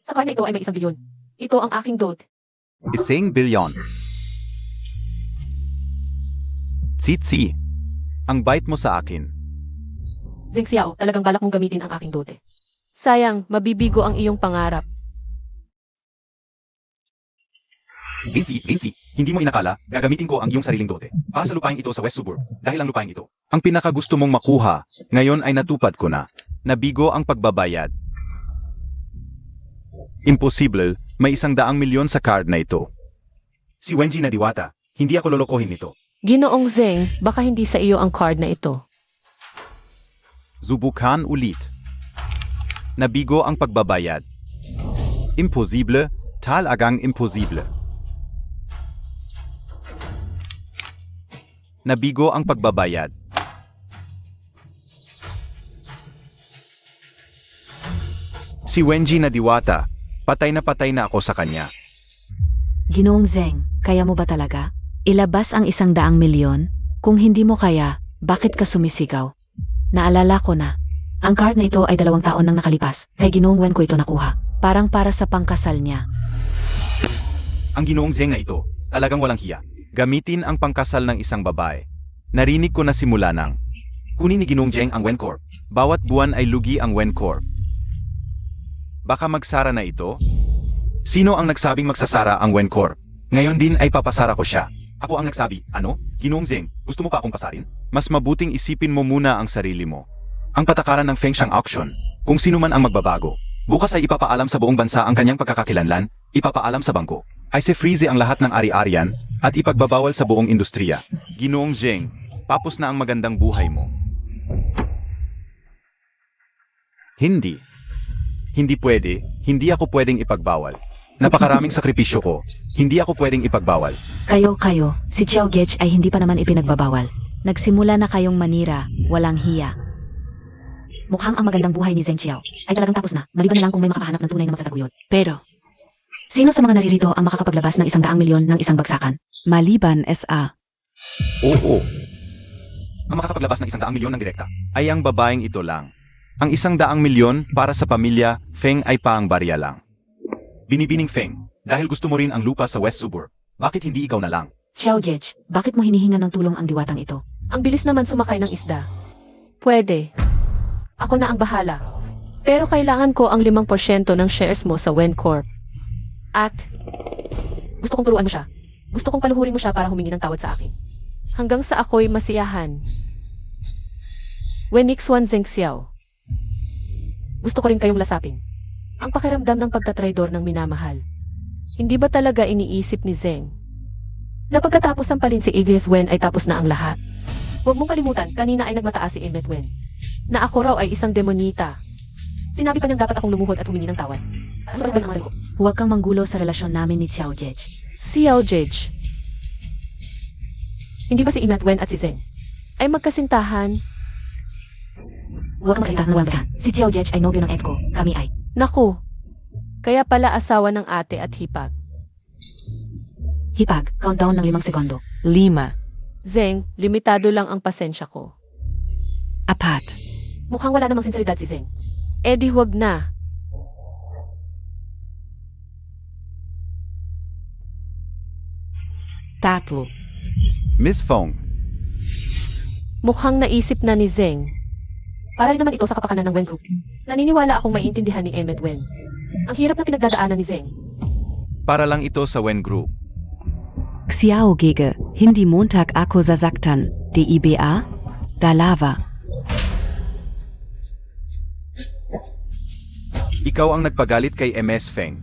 Sa card na ito ay may 1 bilyon. Ito ang aking dote. 1 bilyon. Tsitsi, ang bait mo sa akin. Zeng Xiao, talagang balak mong gamitin ang aking dote. Sayang, mabibigo ang iyong pangarap. Vinci, hindi mo inakala, gagamitin ko ang iyong sariling dote. Para sa lupain ito sa West Suburb, dahil ang lupain ito. Ang pinakagusto mong makuha, ngayon ay natupad ko na. Nabigo ang pagbabayad. Imposible, may 100 milyon sa card na ito. Si Wenji na diwata, hindi ako lolokohin nito. Ginoong Zeng, baka hindi sa iyo ang card na ito. Subukan ulit. Nabigo ang pagbabayad. Imposible, talagang imposible. Nabigo ang pagbabayad. Si Wenji na diwata, patay na ako sa kanya. Ginoong Zeng, kaya mo ba talaga? Ilabas ang 100 milyon? Kung hindi mo kaya, bakit ka sumisigaw? Naalala ko na. Ang card na ito ay 2 taon nang nakalipas, kay Ginoong Wen ko ito nakuha. Parang para sa pangkasal niya. Ang Ginoong Zeng na ito, talagang walang hiya. Gamitin ang pangkasal ng isang babae. Narinig ko na simula nang. Kunin ni Ginoong Zeng ang Wencorp. Bawat buwan ay lugi ang Wencorp. Baka magsara na ito? Sino ang nagsabing magsasara ang Wencorp? Ngayon din ay papasara ko siya. Ako ang nagsabi, ano? Ginoong Zeng, gusto mo pa akong pasarin? Mas mabuting isipin mo muna ang sarili mo. Ang patakaran ng Fengshan Auction, kung sino man ang magbabago. Bukas ay ipapaalam sa buong bansa ang kanyang pagkakakilanlan, ipapaalam sa bangko. Ay se-freeze ang lahat ng ari-arian, at ipagbabawal sa buong industriya. Ginoong Zeng, tapos na ang magandang buhay mo. Hindi. Hindi pwede, hindi ako pwedeng ipagbawal. Napakaraming sakripisyo ko, hindi ako pwedeng ipagbawal. Kayo, si Xiao Gech ay hindi pa naman ipinagbabawal. Nagsimula na kayong manira, walang hiya. Mukhang ang magandang buhay ni Zeng Xiao ay talagang tapos na, maliban na lang kung may makakahanap ng tunay na magtataguyod. Pero, sino sa mga naririto ang makakapaglabas ng 100 milyon ng isang bagsakan? Maliban SA. Oo. Ang makakapaglabas ng 100 milyon ng direkta ay ang babaeng ito lang. Ang 100 milyon para sa pamilya, Feng ay paang barya lang. Binibining Feng, dahil gusto mo rin ang lupa sa West Suburb, bakit hindi ikaw na lang? Xiao Gech, bakit mo hinihinga ng tulong ang diwatang ito? Ang bilis naman sumakay ng isda. Pwede. Ako na ang bahala. Pero kailangan ko ang 5% ng shares mo sa Wencorp. At, gusto kong turuan mo siya. Gusto kong paluhurin mo siya para humingi ng tawad sa akin. Hanggang sa ako'y masiyahan. Wenixuan Zeng Xiao. Gusto ko rin kayong lasapin. Ang pakiramdam ng pagtatraidor ng minamahal. Hindi ba talaga iniisip ni Zeng na pagkatapos sampalin si Edith Wen ay tapos na ang lahat? Huwag mong kalimutan, kanina ay nagmataas si Edith Wen. Na ako raw ay isang demonita. Sinabi pa niyang dapat akong lumuhod at humingi ng tawad. Sulit ba ang ko? Huwag kang manggulo sa relasyon namin ni Xiao Gech. Xiao Gech. Hindi ba si Edith Wen at si Zeng ay magkasintahan? Huwag kang masalita ng walang basehan. Si Xiao Gech ay nobyo ng Ed ko, kami ay. Naku, kaya pala asawa ng ate at hipag. Hipag, countdown ng 5 segundo. 5, Zeng, limitado lang ang pasensya ko. 4, Mukhang wala namang sinseridad si Zeng. Eh di huwag na. tatlo, Miss Feng, Mukhang naisip na ni Zeng. Para rin naman ito sa kapakanan ng Wen Group. Naniniwala akong maiintindihan ni Emmet Wen Ang hirap na pinagdadaanan ni Zeng. Para lang ito sa Wen Group. Xiao Gege, hindi Montag ako sasaktan, DIBA? Dalawa. Ikaw ang nagpagalit kay MS Feng.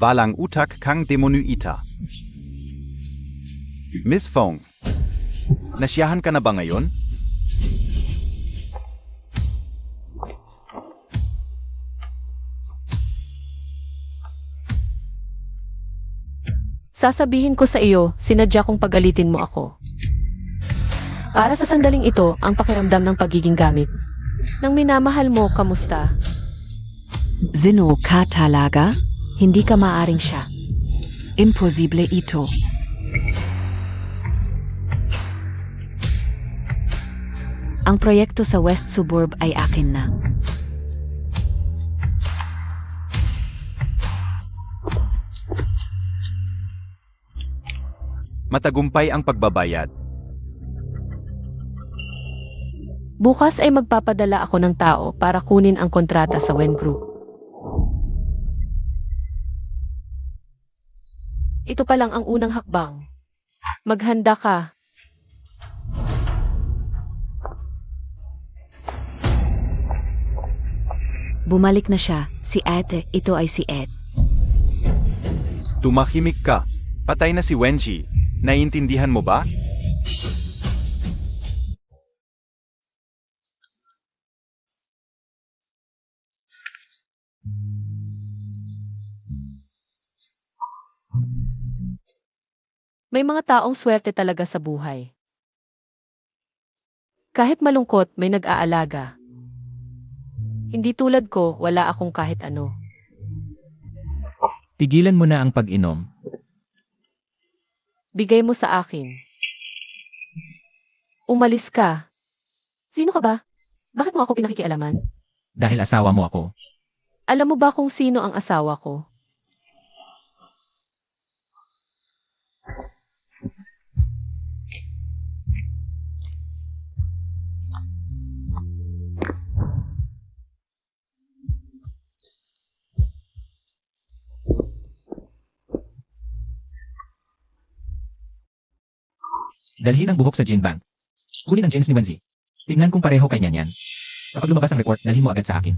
Walang utak kang demonuita. Miss Feng, nasiyahan ka na ba ngayon? Sasabihin ko sa iyo, sinadya kong pagalitin mo ako. Para sa sandaling ito, ang pakiramdam ng pagiging gamit. Nang minamahal mo, kamusta? Sino ka talaga? Hindi ka maaring siya. Imposible ito. Ang proyekto sa West Suburb ay akin na. Matagumpay ang pagbabayad. Bukas ay magpapadala ako ng tao para kunin ang kontrata sa Wen Group. Ito pa lang ang unang hakbang. Maghanda ka. Bumalik na siya. Si Ate, ito ay si Ed. Tumahimik ka. Patay na si Wenji. Naiintindihan mo ba? May mga taong swerte talaga sa buhay. Kahit malungkot, may nag-aalaga. Hindi tulad ko, wala akong kahit ano. Tigilan mo na ang pag-inom. Bigay mo sa akin. Umalis ka. Sino ka ba? Bakit mo ako pinakikialaman? Dahil asawa mo ako. Alam mo ba kung sino ang asawa ko? Dalhin ang buhok sa gin bank. Kunin ang jeans ni Wenzi. Tingnan kung pareho kay Nyan Yan. Kapag lumabas ang report, dalhin mo agad sa akin.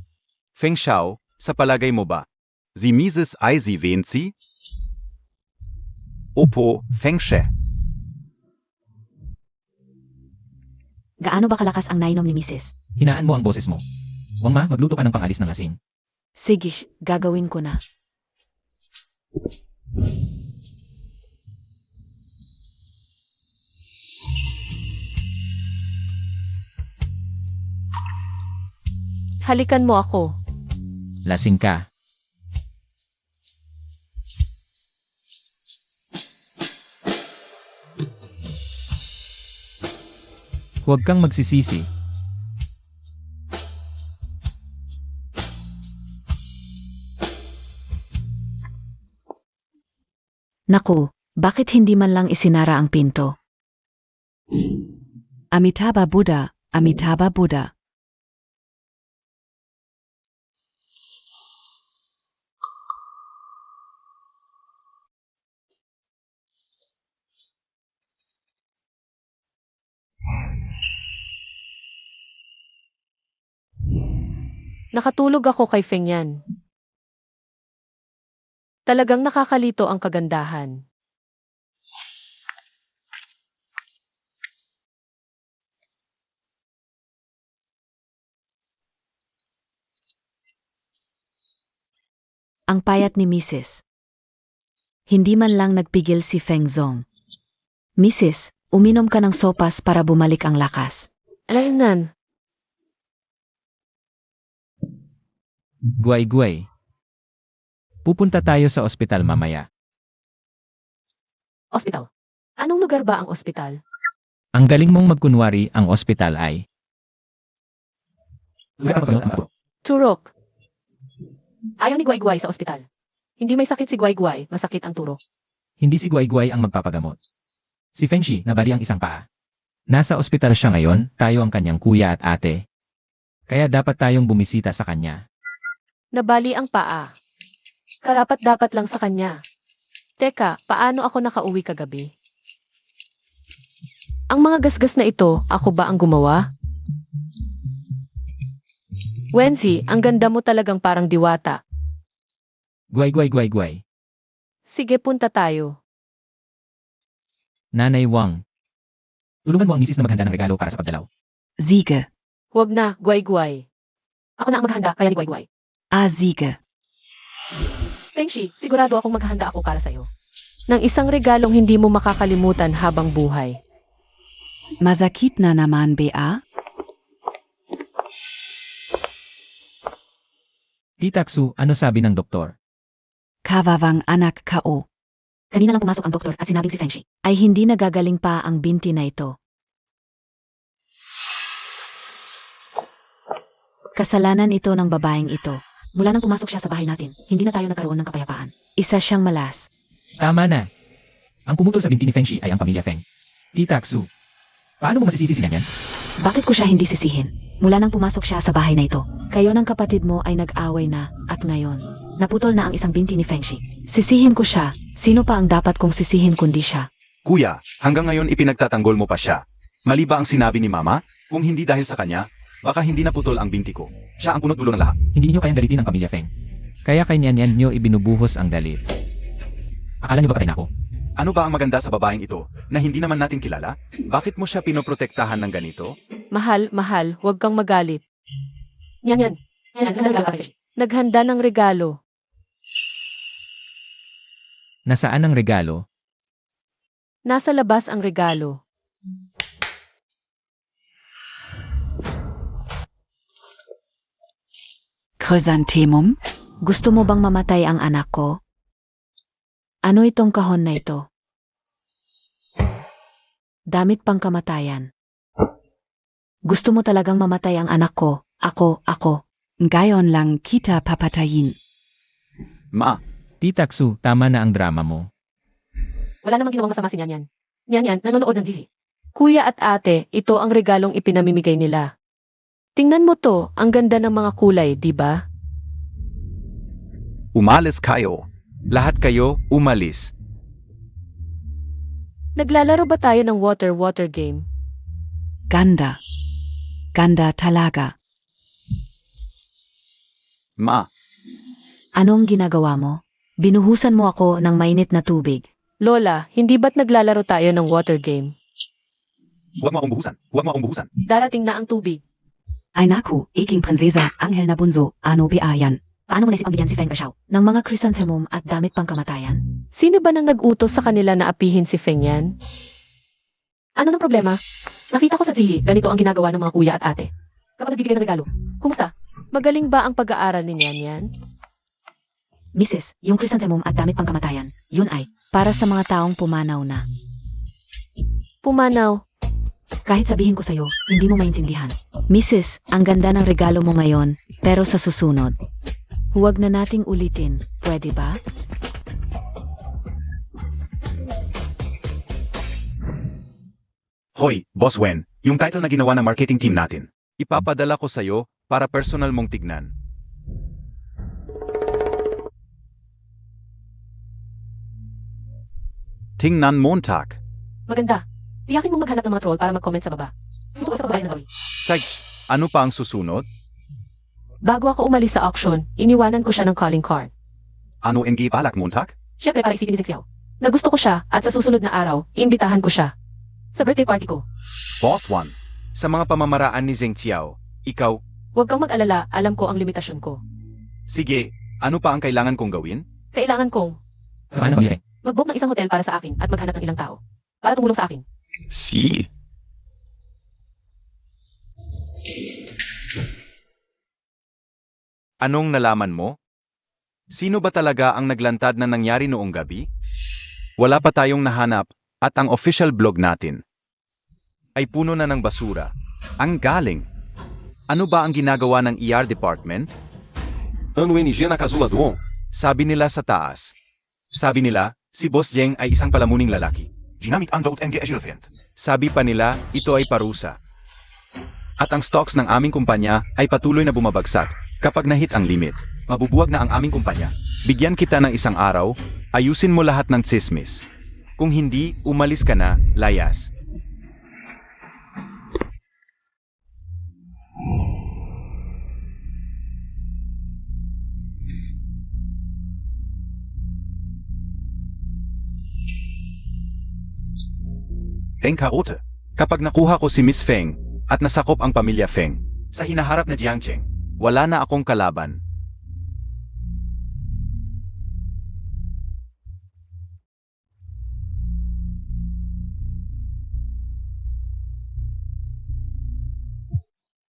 Feng Xiao, sa palagay mo ba? Si Mrs. Ai si Wenzi? Opo, Feng She. Gaano ba kalakas ang nainom ni Mrs.? Hinaan mo ang boses mo. Wangma, magluto ka ng pangalis ng lasing. Sige, gagawin ko na. Halikan mo ako. Lasing ka. Huwag kang magsisisi. Naku, bakit hindi man lang isinara ang pinto? Amitabha Buddha, Amitabha Buddha. Nakatulog ako kay Feng Yan. Talagang nakakalito ang kagandahan. Ang payat ni Mrs. Hindi man lang nagpigil si Feng Zong. Mrs., uminom ka ng sopas para bumalik ang lakas. Alainan, Guay-guay. Pupunta tayo sa ospital mamaya. ospital. Anong lugar ba ang ospital? Ang galing mong magkunwari ang ospital ay... Turok. Ayaw ni Guay-Guay sa ospital. Hindi may sakit si Guay-Guay, masakit ang turok. Hindi si Guay-Guay ang magpapagamot. Si Fengshi, nabali ang isang paa. Nasa ospital siya ngayon, tayo ang kanyang kuya at ate. Kaya dapat tayong bumisita sa kanya. Nabali ang paa. Karapat-dapat lang sa kanya. Teka, paano ako nakauwi kagabi? Ang mga gasgas na ito, ako ba ang gumawa? Wensi, ang ganda mo talagang parang diwata. Guay. Sige, punta tayo. Nanay Wang. Tulungan mo ang misis na maghanda ng regalo para sa pagdalaw. Siege. Huwag na, guay-guay. Ako na ang maghanda, kaya ni guay-guay. Siege. Fengshi, sigurado akong maghahanda ako para sa'yo. Ng isang regalong hindi mo makakalimutan habang buhay. Masakit na naman ba? Titaksu, ano sabi ng doktor? Kawawang anak kao. Kanina lang pumasok ang doktor at sinabing si Fengshi ay hindi nagagaling pa ang binti na ito. Kasalanan ito ng babaeng ito. Mula nang pumasok siya sa bahay natin, hindi na tayo nagkaroon ng kapayapaan. Isa siyang malas. Tama na. Ang pumutol sa binti ni Fengshi ay ang pamilya Feng. Titaksu, paano mo masisisi sila yan? Bakit ko siya hindi sisihin? Mula nang pumasok siya sa bahay na ito, kayo ng kapatid mo ay nag-away na at ngayon, naputol na ang isang binti ni Fengshi. Sisihin ko siya. Sino pa ang dapat kong sisihin kundi siya? Kuya, hanggang ngayon ipinagtatanggol mo pa siya. Mali ba ang sinabi ni Mama? Kung hindi dahil sa kanya, baka hindi naputol ang binti ko. Siya ang punot dulo ng lahat. Hindi niyo kayang galitin ang pamilya Feng. Kaya kay Nian niyo ibinubuhos ang galit. Akala niyo ba patay na ako? Ano ba ang maganda sa babaeng ito na hindi naman natin kilala? Bakit mo siya pinoprotektahan ng ganito? Mahal, huwag kang magalit. Yan. Naghanda ng regalo. Nasaan ang regalo? Nasa labas ang regalo. Chrysanthemum? Gusto mo bang mamatay ang anak ko? Ano itong kahon na ito? Damit pang kamatayan. Gusto mo talagang mamatay ang anak ko? Ako. Ngayon lang kita papatayin. Ma, Titaksu, tama na ang drama mo. Wala namang ginawang masama si Nyan. Nyan, nanonood ng TV. Kuya at ate, ito ang regalong ipinamimigay nila. Tingnan mo to, ang ganda ng mga kulay, di ba? umalis kayo. Lahat kayo, umalis. Naglalaro ba tayo ng water game? Ganda. Ganda talaga. Ma, Anong ginagawa mo? Binuhusan mo ako ng mainit na tubig. Lola, hindi ba't naglalaro tayo ng water game? huwag mo akong buhusan. Huwag mo akong buhusan. Darating na ang tubig. Ay naku, iking prinsesa, anghel na bunso, ano biayan? Paano mo naisipang bigyan si Feng Xiao ng mga chrysanthemum at damit pang kamatayan? Sino ba nang nag-utos sa kanila na apihin si Feng Yan? Ano ng problema? Nakita ko sa Ziyi, ganito ang ginagawa ng mga kuya at ate. Kapag nagbibigay ng regalo, kumusta? Magaling ba ang pag-aaral ni Nyan Yan? Mrs., yung chrysanthemum at damit pang kamatayan, yun ay para sa mga taong pumanaw na. Pumanaw. Kahit sabihin ko sa'yo, hindi mo maintindihan. Mrs., ang ganda ng regalo mo ngayon, pero sa susunod, huwag na nating ulitin, pwede ba? Hoy, Boss Wen, yung title na ginawa ng marketing team natin. Ipapadala ko sa'yo para personal mong tignan. Tingnan Montag. Maganda. Tiyakin mo maghanap ng mga troll para mag-comment sa baba. Gusto ko sa babae na gawin. Sage, ano pa ang susunod? Bago ako umalis sa auction, iniwanan ko siya ng calling card. Ano ang gipalak, Montag? Siyempre para isipin ni Zeng Xiao. Na gusto ko siya at sa susunod na araw, iimbitahan ko siya. Sa birthday party ko. Boss 1, sa mga pamamaraan ni Zeng Qiao, ikaw, Huwag kang mag-alala, alam ko ang limitasyon ko. sige, ano pa ang kailangan kong gawin? Kailangan kong Saan ang pamilya Feng? mag-book ng isang hotel para sa akin at maghanap ng ilang tao. Para tumulong sa akin. Si. Anong nalaman mo? Sino ba talaga ang naglantad na nangyari noong gabi? Wala pa tayong nahanap at ang official blog natin ay puno na ng basura. Ang galing. Ano ba ang ginagawa ng ER department? Sabi nila sa taas. Sabi nila, si Boss Jeng ay isang palamuning lalaki. Sabi pa nila, ito ay parusa. At ang stocks ng aming kumpanya ay patuloy na bumabagsak kapag nahit ang limit. Mabubuwag na ang aming kumpanya. Bigyan kita ng isang araw, ayusin mo lahat ng tsismis. Kung hindi, umalis ka na, layas. Feng Kaote. Kapag nakuha ko si Miss Feng at nasakop ang pamilya Feng sa hinaharap na Jiangcheng, wala na akong kalaban.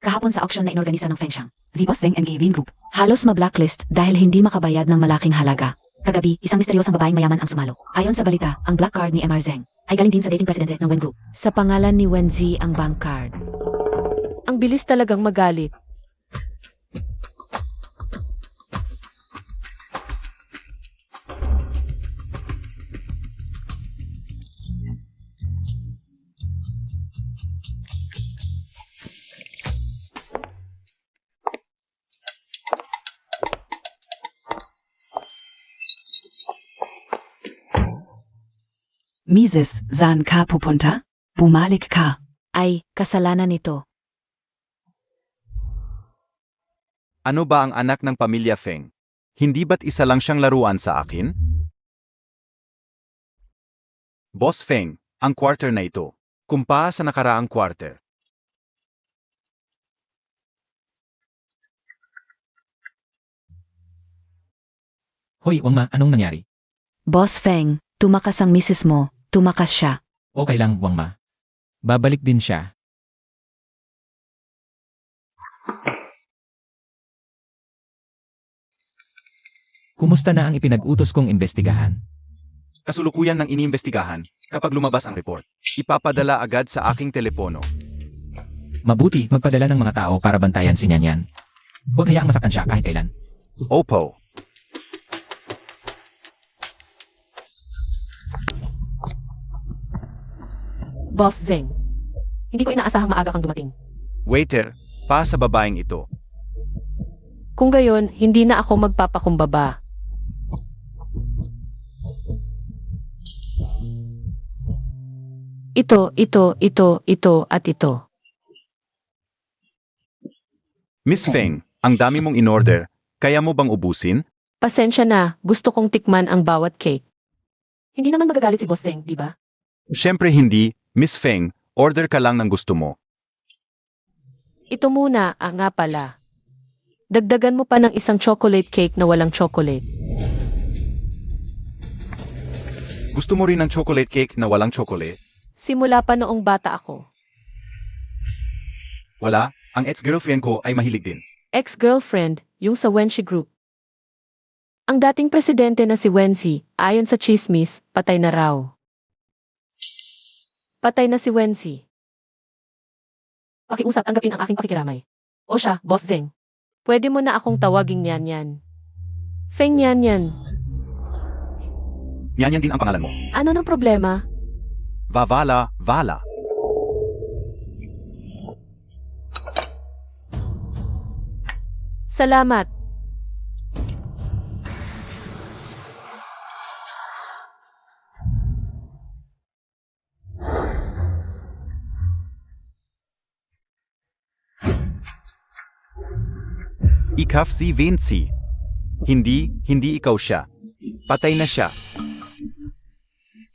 Kahapon sa auction na inorganisa ng Fengxiang, Zibos Zeng and Gavin Group, halos ma-blacklist dahil hindi makabayad ng malaking halaga. Kagabi, isang misteryosang babaeng mayaman ang sumalo. Ayon sa balita, ang black card ni MR Zeng ay galing din sa dating presidente ng Wen Group. Sa pangalan ni Wen Zi ang bank card. Ang bilis talagang magalit. Mises, saan ka pupunta? Bumalik ka. Ay, kasalanan nito. Ano ba ang anak ng pamilya Feng? Hindi ba't isa lang siyang laruan sa akin? Boss Feng, ang quarter na ito. Kumpa sa nakaraang quarter. Hoy, Wang Ma, anong nangyari? Boss Feng, tumakas ang misis mo. Tumakas siya. Okay lang, Wang Ma. Babalik din siya. Kumusta na ang ipinag-utos kong imbestigahan? Kasulukuyan ng iniimbestigahan, kapag lumabas ang report, ipapadala agad sa aking telepono. Mabuti, magpadala ng mga tao para bantayan si Nyanyan. Huwag hayaang masaktan siya kahit kailan. Opo. Boss Zeng. Hindi ko inaasahang maaga kang dumating. Waiter, pa sa babaeng ito. Kung gayon, hindi na ako magpapakumbaba. Ito, at ito. Miss Feng, ang dami mong in-order, kaya mo bang ubusin? Pasensya na, gusto kong tikman ang bawat cake. Hindi naman magagalit si Boss Zeng, di ba? Siyempre hindi, Miss Feng, order ka lang ng gusto mo. Ito muna, nga pala. Dagdagan mo pa ng isang chocolate cake na walang chocolate. Gusto mo rin ng chocolate cake na walang chocolate? Simula pa noong bata ako. Wala, ang ex-girlfriend ko ay mahilig din. Ex-girlfriend, yung sa Wenxi Group. Ang dating presidente na si Wenxi, ayon sa chismis, patay na raw. Patay na si Wenxi. Pakiusap, tanggapin ang aking pakikiramay. O siya, Boss Zeng. Pwede mo na akong tawaging Nyanyan. Feng Nyanyan. Nyanyan din ang pangalan mo. Ano ng problema? Vavala, Vala. Salamat. Ikaf si Vinci. Hindi ikaw siya. Patay na siya.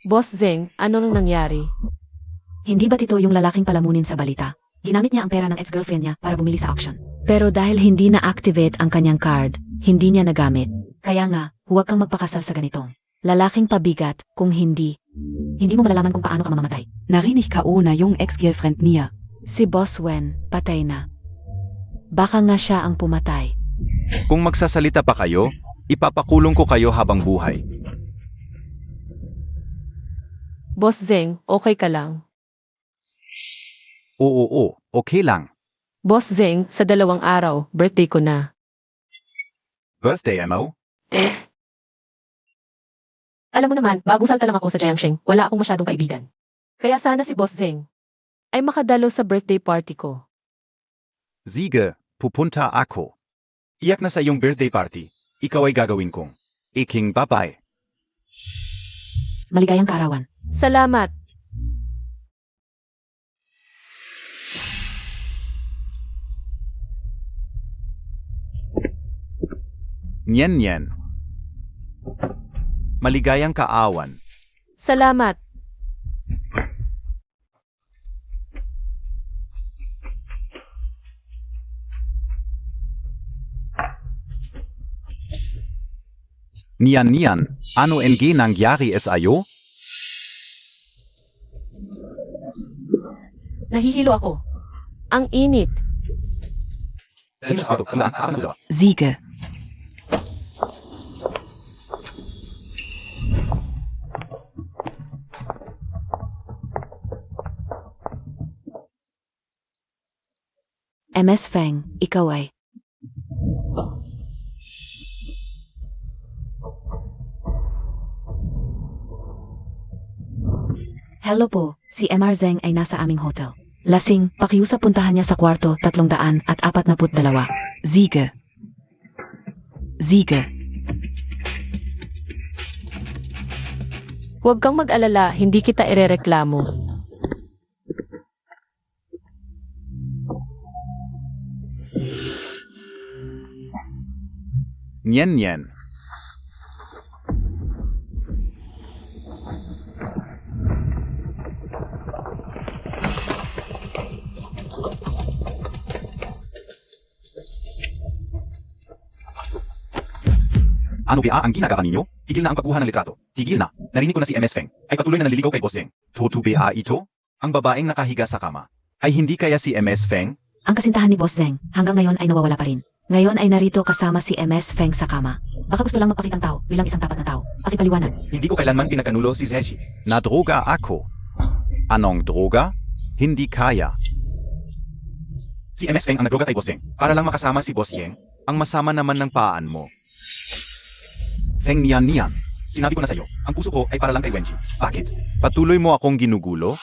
Boss Zeng, ano nang nangyari? Hindi ba't ito yung lalaking palamunin sa balita? Ginamit niya ang pera ng ex-girlfriend niya para bumili sa auction. Pero dahil hindi na-activate ang kanyang card, hindi niya nagamit. Kaya nga, huwag kang magpakasal sa ganitong lalaking pabigat kung hindi mo malalaman kung paano ka mamamatay. Narinig ka una yung ex-girlfriend niya. Si Boss Wen, patay na. Baka nga siya ang pumatay. Kung magsasalita pa kayo, ipapakulong ko kayo habang buhay. Boss Zeng, okay ka lang? Oo, okay lang. Boss Zeng, sa 2 araw, birthday ko na. Birthday mo? Alam mo naman, bagong salta lang ako sa Jiangxing, wala akong masyadong kaibigan. Kaya sana si Boss Zeng ay makadalo sa birthday party ko. Sige, pupunta ako. Iyak na sa iyong birthday party. Ikaw ay gagawin kong Iking babay. Maligayang kaarawan. Salamat. Nyen nyen. Maligayang kaawan. Salamat. Nian nian. Ano ng nangyari sa'yo? Nahihilo ako. Ang init. Siege. MS Feng, ikaw ay. Hello po, si MR Zeng ay nasa aming hotel. Lasing, pakiusap puntahan niya sa kwarto 342. Siege. Siege. Huwag kang mag-alala, hindi kita irereklamo. Nyen nyen. Ano ba ang ginagawa ninyo? Tigil na ang pagkuha ng litrato. Tigil na. Narinig ko na si MS Feng ay patuloy na naliligaw kay Boss Zeng. Toto ba ito? Ang babaeng nakahiga sa kama. Ay hindi kaya si MS Feng? Ang kasintahan ni Boss Zeng hanggang ngayon ay nawawala pa rin. Ngayon ay narito kasama si MS Feng sa kama. Baka gusto lang magpakitang tao bilang isang tapat na tao. Pakipaliwanag. Hindi ko kailanman pinakanulo si Zeshi. Nadroga ako. Anong droga? Hindi kaya. Si MS Feng ang nadroga kay Boss Zeng para lang makasama si Boss Yeng. Ang masama naman ng paan mo. Feng niyan niyan. Sinabi ko na sa'yo, ang puso ko ay para lang kay Wenji. Bakit? Patuloy mo akong ginugulo?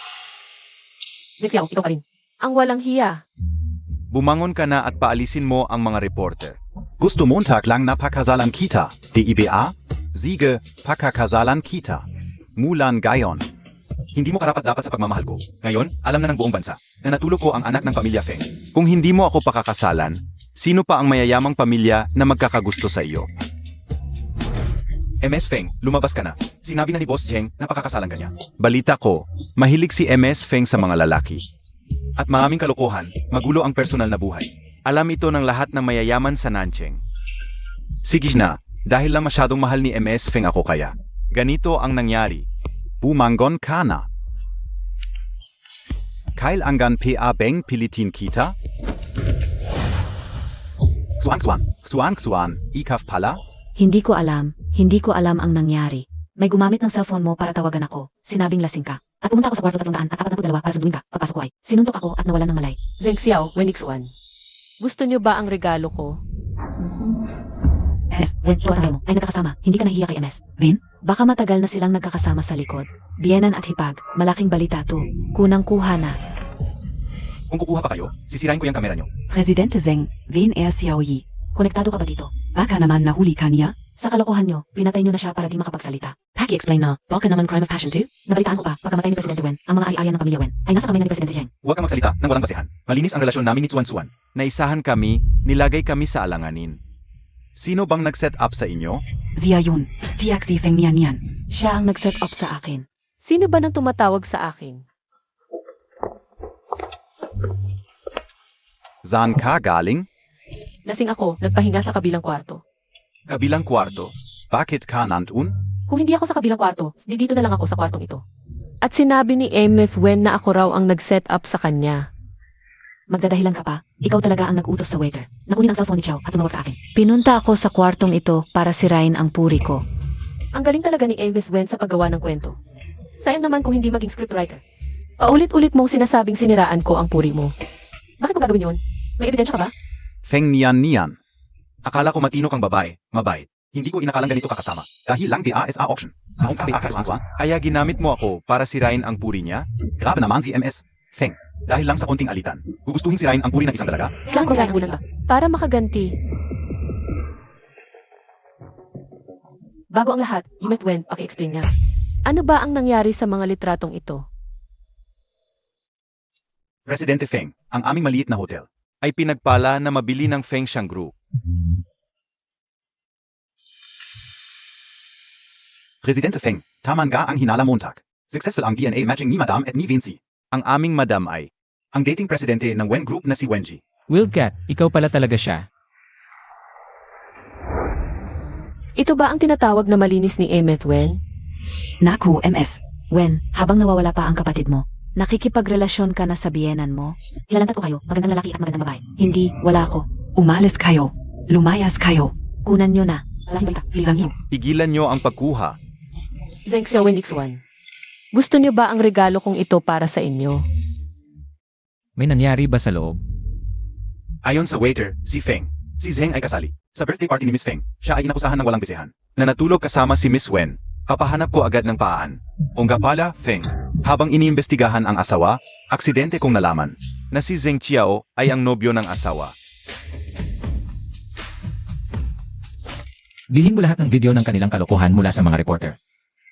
Xiao, ikaw pa rin. Ang walang hiya. Bumangon ka na at paalisin mo ang mga reporter. Gusto Montag lang na pakakasalan kita. DIBA? Siege, pakakasalan kita. Mulan gayon. Hindi mo karapat-dapat sa pagmamahal ko. Ngayon, alam na ng buong bansa na natulog ko ang anak ng pamilya Feng. Kung hindi mo ako pakakasalan, sino pa ang mayayamang pamilya na magkakagusto sa iyo? MS Feng, lumabas ka na. Sinabi na ni Boss Zeng na pakakasalan ka niya. Balita ko, mahilig si MS Feng sa mga lalaki. At maraming kalokohan, magulo ang personal na buhay. Alam ito ng lahat ng mayayaman sa Nancheng. Sige na, dahil lang masyadong mahal ni MS Feng ako kaya. Ganito ang nangyari. Bumangon ka na. Kailangan PA Beng pilitin kita? Suan, ikaf pala? Hindi ko alam ang nangyari. May gumamit ng cellphone mo para tawagan ako. Sinabing lasing ka. At pumunta ako sa kwarto 342 para sunduin ka. Pagpasok ko ay sinuntok ako at nawalan ng malay. Zeng Xiao, Wenix 1. Gusto niyo ba ang regalo ko? Wen, ikaw at ang mo ay nagkakasama. Hindi ka nahihiya kay MS. Vin? Baka matagal na silang nagkakasama sa likod. Bienan at hipag. Malaking balita to. Kunang-kuha na. Kung kukuha pa kayo, sisirain ko yung kamera nyo. Presidente Zeng, Vin Xiao Yi. Konektado ka ba dito? Baka naman nahuli ka niya? Sa kalokohan nyo, pinatay nyo na siya para di makapagsalita. Paki-explain na, baka naman crime of passion too? Nabalitaan ko pa, pagkamatay ni Presidente Wen, ang mga ari-arian ng pamilya Wen ay nasa kamay na ni Presidente Zheng. Huwag kang magsalita nang walang basehan. Malinis ang relasyon namin ni Suan. Naisahan kami, nilagay kami sa alanganin. Sino bang nag-set up sa inyo? Zia Yun, Tiak Si Feng Nian Nian. Siya ang nag-set up sa akin. Sino ba nang tumatawag sa akin? Saan ka galing? Lasing ako, nagpahinga sa kabilang kwarto. Kabilang kwarto. Bakit ka nandun? Kung hindi ako sa kabilang kwarto, dito na lang ako sa kwartong ito. At sinabi ni MF Wen na ako raw ang nag-set up sa kanya. Magdadahilan ka pa, ikaw talaga ang nag-utos sa waiter. Nakunin ang cellphone ni Chow at tumawag sa akin. Pinunta ako sa kwartong ito para sirain ang puri ko. Ang galing talaga ni MF Wen sa paggawa ng kwento. Sayang naman kung hindi maging scriptwriter. Paulit-ulit mong sinasabing siniraan ko ang puri mo. Bakit mo gagawin yun? May ebidensya ka ba? Feng niyan niyan. Akala ko matino kang babae, mabait. Hindi ko inakalang ganito kakasama. Dahil lang PASA auction. Kaya ginamit mo ako para sirain ang puri niya? Grabe naman si MS. Feng, dahil lang sa konting alitan, gugustuhin sirain ang puri ng isang dalaga? Kailangan ko sa bulan pa. Para makaganti. Bago ang lahat, Yumet Wen, paki-explain niya. Ano ba ang nangyari sa mga litratong ito? Presidente Feng, ang aming maliit na hotel, ay pinagpala na mabili ng Feng Xiang Group. Presidente Feng, taman ka ang hinala Montag. Successful ang DNA matching ni Madam at ni Vinci. Ang aming madam ay ang dating presidente ng Wen Group na si Wenji. Wildcat, ikaw pala talaga siya. Ito ba ang tinatawag na malinis ni Yumet Wen? Naku, MS. Wen, habang nawawala pa ang kapatid mo, nakikipagrelasyon ka na sa biyenan mo. Ilalantad ko kayo, magandang lalaki at magandang babae. Hindi, wala ako. Umalis kayo. Lumayas kayo. Kunan nyo na. Malaking balita, bilang iyo. Tigilan nyo ang pagkuha. Zheng Xiaowen X1. Gusto niyo ba ang regalo kong ito para sa inyo? May nangyari ba sa loob? Ayon sa waiter, si Feng, si Zheng ay kasali. Sa birthday party ni Miss Feng, siya ay inakusahan ng walang bisehan. Na natulog kasama si Miss Wen. Papahanap ko agad ng paan. O nga pala, Feng, habang iniimbestigahan ang asawa, aksidente kong nalaman na si Zheng Qiao ay ang nobyo ng asawa. Bilhin mo lahat ng video ng kanilang kalokohan mula sa mga reporter.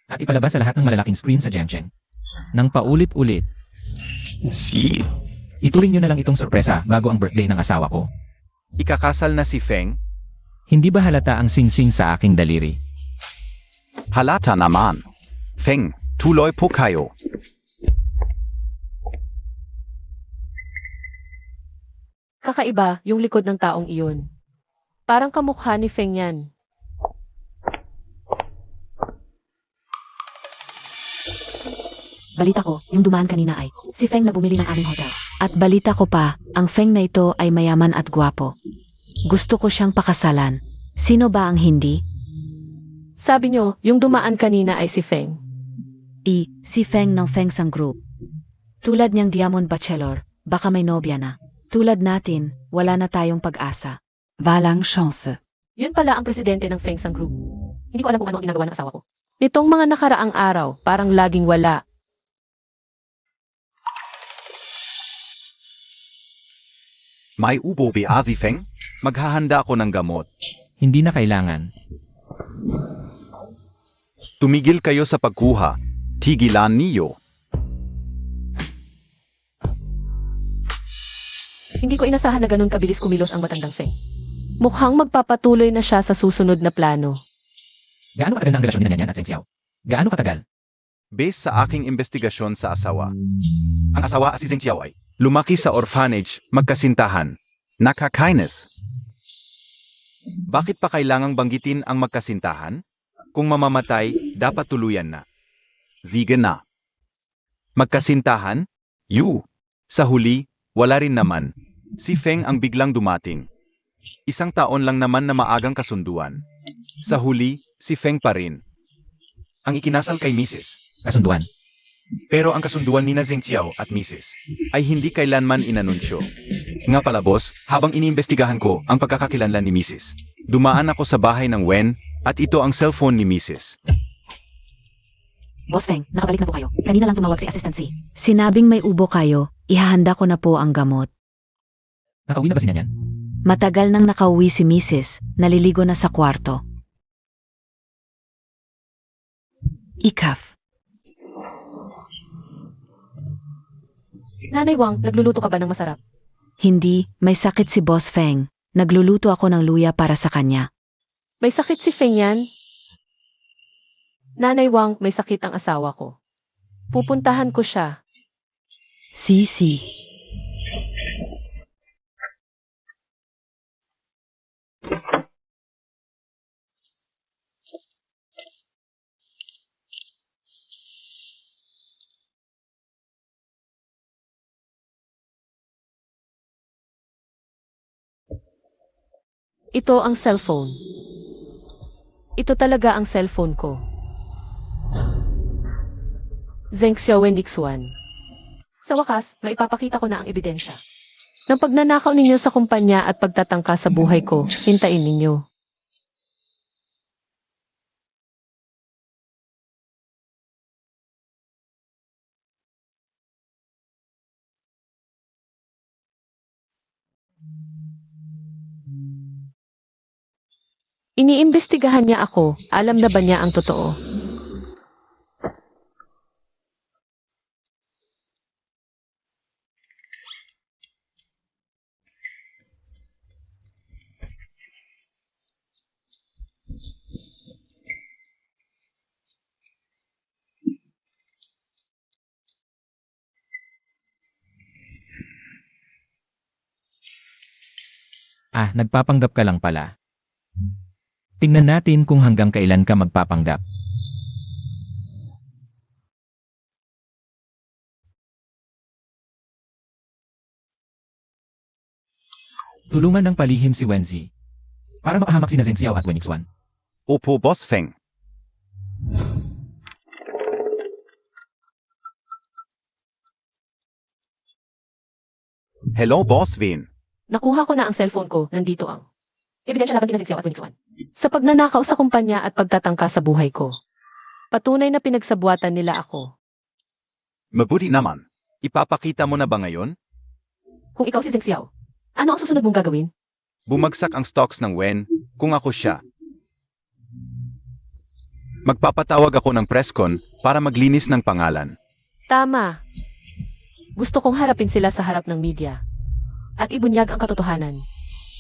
At ipalabas sa lahat ng malalaking screen sa Jiangcheng. Nang paulit-ulit, Si? ituring nyo na lang itong sorpresa bago ang birthday ng asawa ko. Ikakasal na si Feng? Hindi ba halata ang singsing sa aking daliri? Halata naman. Feng, tuloy po kayo. Kakaiba yung likod ng taong iyon. Parang kamukha ni Feng yan. Balita ko, yung dumaan kanina ay si Feng na bumili ng aming hotel. At balita ko pa, ang Feng na ito ay mayaman at gwapo. Gusto ko siyang pakasalan. Sino ba ang hindi? Sabi niyo, yung dumaan kanina ay si Feng. Si Feng ng Feng Sang Group. Tulad niyang Diamond Bachelor, baka may nobya na. Tulad natin, wala na tayong pag-asa. Walang chance. Yun pala ang presidente ng Feng Sang Group. Hindi ko alam kung ano ang ginagawa ng asawa ko. Nitong mga nakaraang araw, parang laging wala. May ubo ba si Feng? Maghahanda ako ng gamot. Hindi na kailangan. Tumigil kayo sa pagkuha. Tigilan niyo. Hindi ko inasahan na ganun kabilis kumilos ang matandang Feng. Mukhang magpapatuloy na siya sa susunod na plano. Gaano katagal na ang relasyon ni Nanyan at Seng Xiao? Gaano katagal? Based sa aking investigasyon sa asawa. Ang asawa si Zheng Qiao ay lumaki sa orphanage, magkasintahan. Nakakainis. Bakit pa kailangang banggitin ang magkasintahan? Kung mamamatay, dapat tuluyan na. Sige na. Magkasintahan? Sa huli, wala rin naman. Si Feng ang biglang dumating. Isang taon lang naman na maagang kasunduan. Sa huli, si Feng pa rin. Ang ikinasal kay Mrs. Kasunduan. Pero ang kasunduan ni na Zheng Qiao at Mrs. ay hindi kailanman inanunsyo. Nga pala boss, habang iniimbestigahan ko ang pagkakakilanlan ni Mrs. Dumaan ako sa bahay ng Wen at ito ang cellphone ni Mrs. Boss Feng, nakabalik na po kayo. Kanina lang tumawag si Assistant C. Sinabing may ubo kayo, ihahanda ko na po ang gamot. Nakauwi na ba si Nanyan? Matagal nang nakauwi si Mrs. Naliligo na sa kwarto. Ikaf. Nanay Wang, nagluluto ka ba ng masarap? Hindi, may sakit si Boss Feng. Nagluluto ako ng luya para sa kanya. May sakit si Feng yan? Nanay Wang, may sakit ang asawa ko. Pupuntahan ko siya. Sisi. Ito ang cellphone. Ito talaga ang cellphone ko. Zheng Xiaowen X1. Sa wakas, maipapakita ko na ang ebidensya. Ng pagnanakaw ninyo sa kumpanya at pagtatangka sa buhay ko, hintayin ninyo. Iniimbestigahan niya ako. Alam na ba niya ang totoo? Ah, nagpapanggap ka lang pala. Tingnan natin kung hanggang kailan ka magpapanggap. Tulungan ng palihim si Wenzi para makahamak sina Zheng Xiao at Wen Yixuan. Opo, Boss Feng. Hello, Boss Vin. Nakuha ko na ang cellphone ko. Nandito ang ebidensya laban kina Zheng Xiao at Wen Yixuan. Sa pagnanakaw sa kumpanya at pagtatangka sa buhay ko. Patunay na pinagsabuatan nila ako. Mabuti naman. Ipapakita mo na ba ngayon? Kung ikaw si Zheng Xiao, ano ang susunod mong gagawin? Bumagsak ang stocks ng Wen kung ako siya. Magpapatawag ako ng presscon para maglinis ng pangalan. Tama. Gusto kong harapin sila sa harap ng media. At ibunyag ang katotohanan.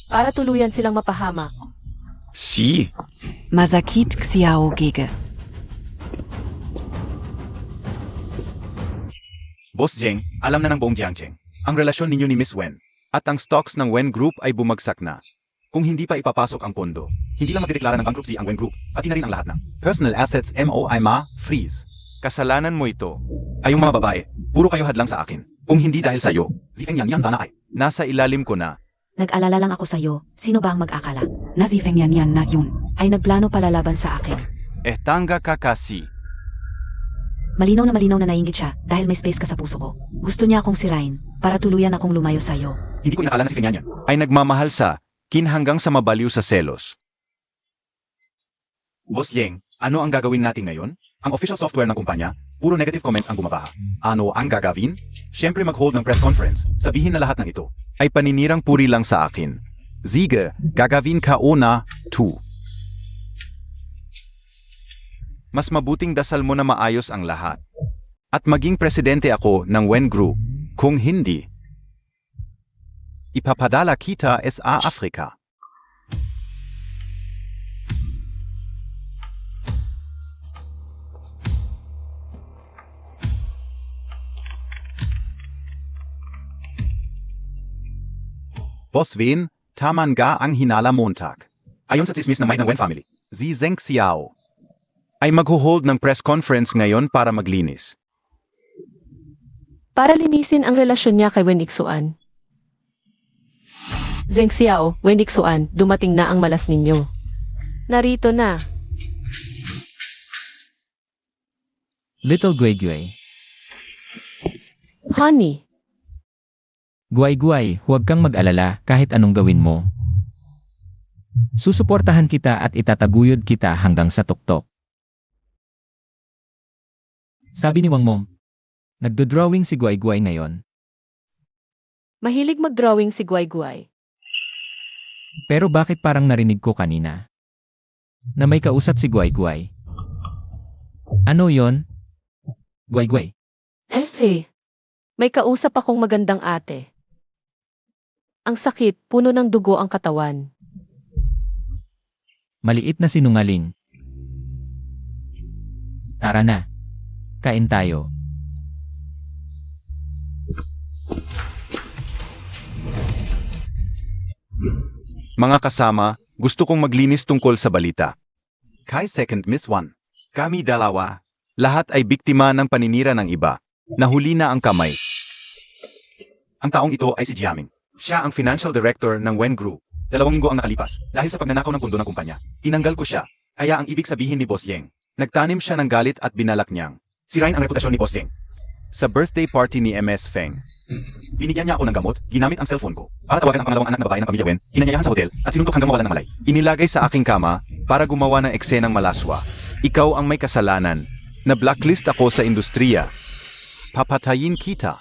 Para tuluyan silang mapahamak. Si. Masakit Xiao Gege. Boss Zheng, alam na ng buong Jiangcheng ang relasyon ninyo ni Miss Wen. At ang stocks ng Wen Group ay bumagsak na. Kung hindi pa ipapasok ang pondo, hindi lang magdedeklara ng bankruptcy ang Wen Group, pati na rin ang lahat ng personal assets MOI freeze. Kasalanan mo ito. Kayong mga babae, puro kayo hadlang sa akin. Kung hindi dahil sa'yo, Zifeng yan sana ay. Nasa ilalim ko na. Nag-alala lang ako sa'yo. Sino ba ang mag-akala? Na si Feng Yan na yun ay nagplano palalaban sa akin. Tanga ka kasi. Malinaw na naiingit siya dahil may space ka sa puso ko. Gusto niya akong sirain para tuluyan akong lumayo sa'yo. Hindi ko inakala na si Feng yan ay nagmamahal sa hanggang sa mabaliw sa selos. Boss Yeng, ano ang gagawin natin ngayon? Ang official software ng kumpanya, puro negative comments ang bumabaha. Ano ang gagawin? Siyempre mag-hold ng press conference. Sabihin na lahat ng ito ay paninirang puri lang sa akin. Sige, gagawin ka una, tu. Mas mabuting dasal mo na maayos ang lahat. At maging presidente ako ng Wen Group. Kung hindi, ipapadala kita sa Afrika. Boss Vin, taman ga ang hinala Montag. Ayon sa tsismis ng may ng Wen family, si Zheng Xiao ay magho-hold ng press conference ngayon para maglinis. Para linisin ang relasyon niya kay Wen Yixuan. Zheng Xiao, Wen Yixuan, dumating na ang malas ninyo. Narito na. Little Guay Guay. Honey, Guay Guay, huwag kang mag-alala kahit anong gawin mo. Susuportahan kita at itataguyod kita hanggang sa tuktok. Sabi ni Wang Mom, nagdo-drawing si Guay Guay ngayon. mahilig mag-drawing si Guay Guay. Pero bakit parang narinig ko kanina na may kausap si Guay Guay? Ano yon? Guay Guay. May kausap akong magandang ate. Ang sakit, puno ng dugo ang katawan. Maliit na sinungaling. Tara na. Kain tayo. Mga kasama, gusto kong maglinis tungkol sa balita. Kay Second Miss One, kami dalawa, lahat ay biktima ng paninira ng iba. Nahuli na ang kamay. Ang taong ito ay si Jiaming. Siya ang financial director ng Wen Group. 2 linggo ang nakalipas dahil sa pagnanakaw ng pundo ng kumpanya. Tinanggal ko siya. Kaya ang ibig sabihin ni Boss Yeng, nagtanim siya ng galit at binalak niyang sirain ang reputasyon ni Boss Yeng. Sa birthday party ni MS Feng, binigyan niya ako ng gamot, ginamit ang cellphone ko para tawagan ang pangalawang anak na babae ng pamilya Wen, hinanyayahan sa hotel at sinuntok hanggang mawala ng malay. Inilagay sa aking kama para gumawa ng eksenang malaswa. Ikaw ang may kasalanan. Na-blacklist ako sa industriya. Papatayin kita.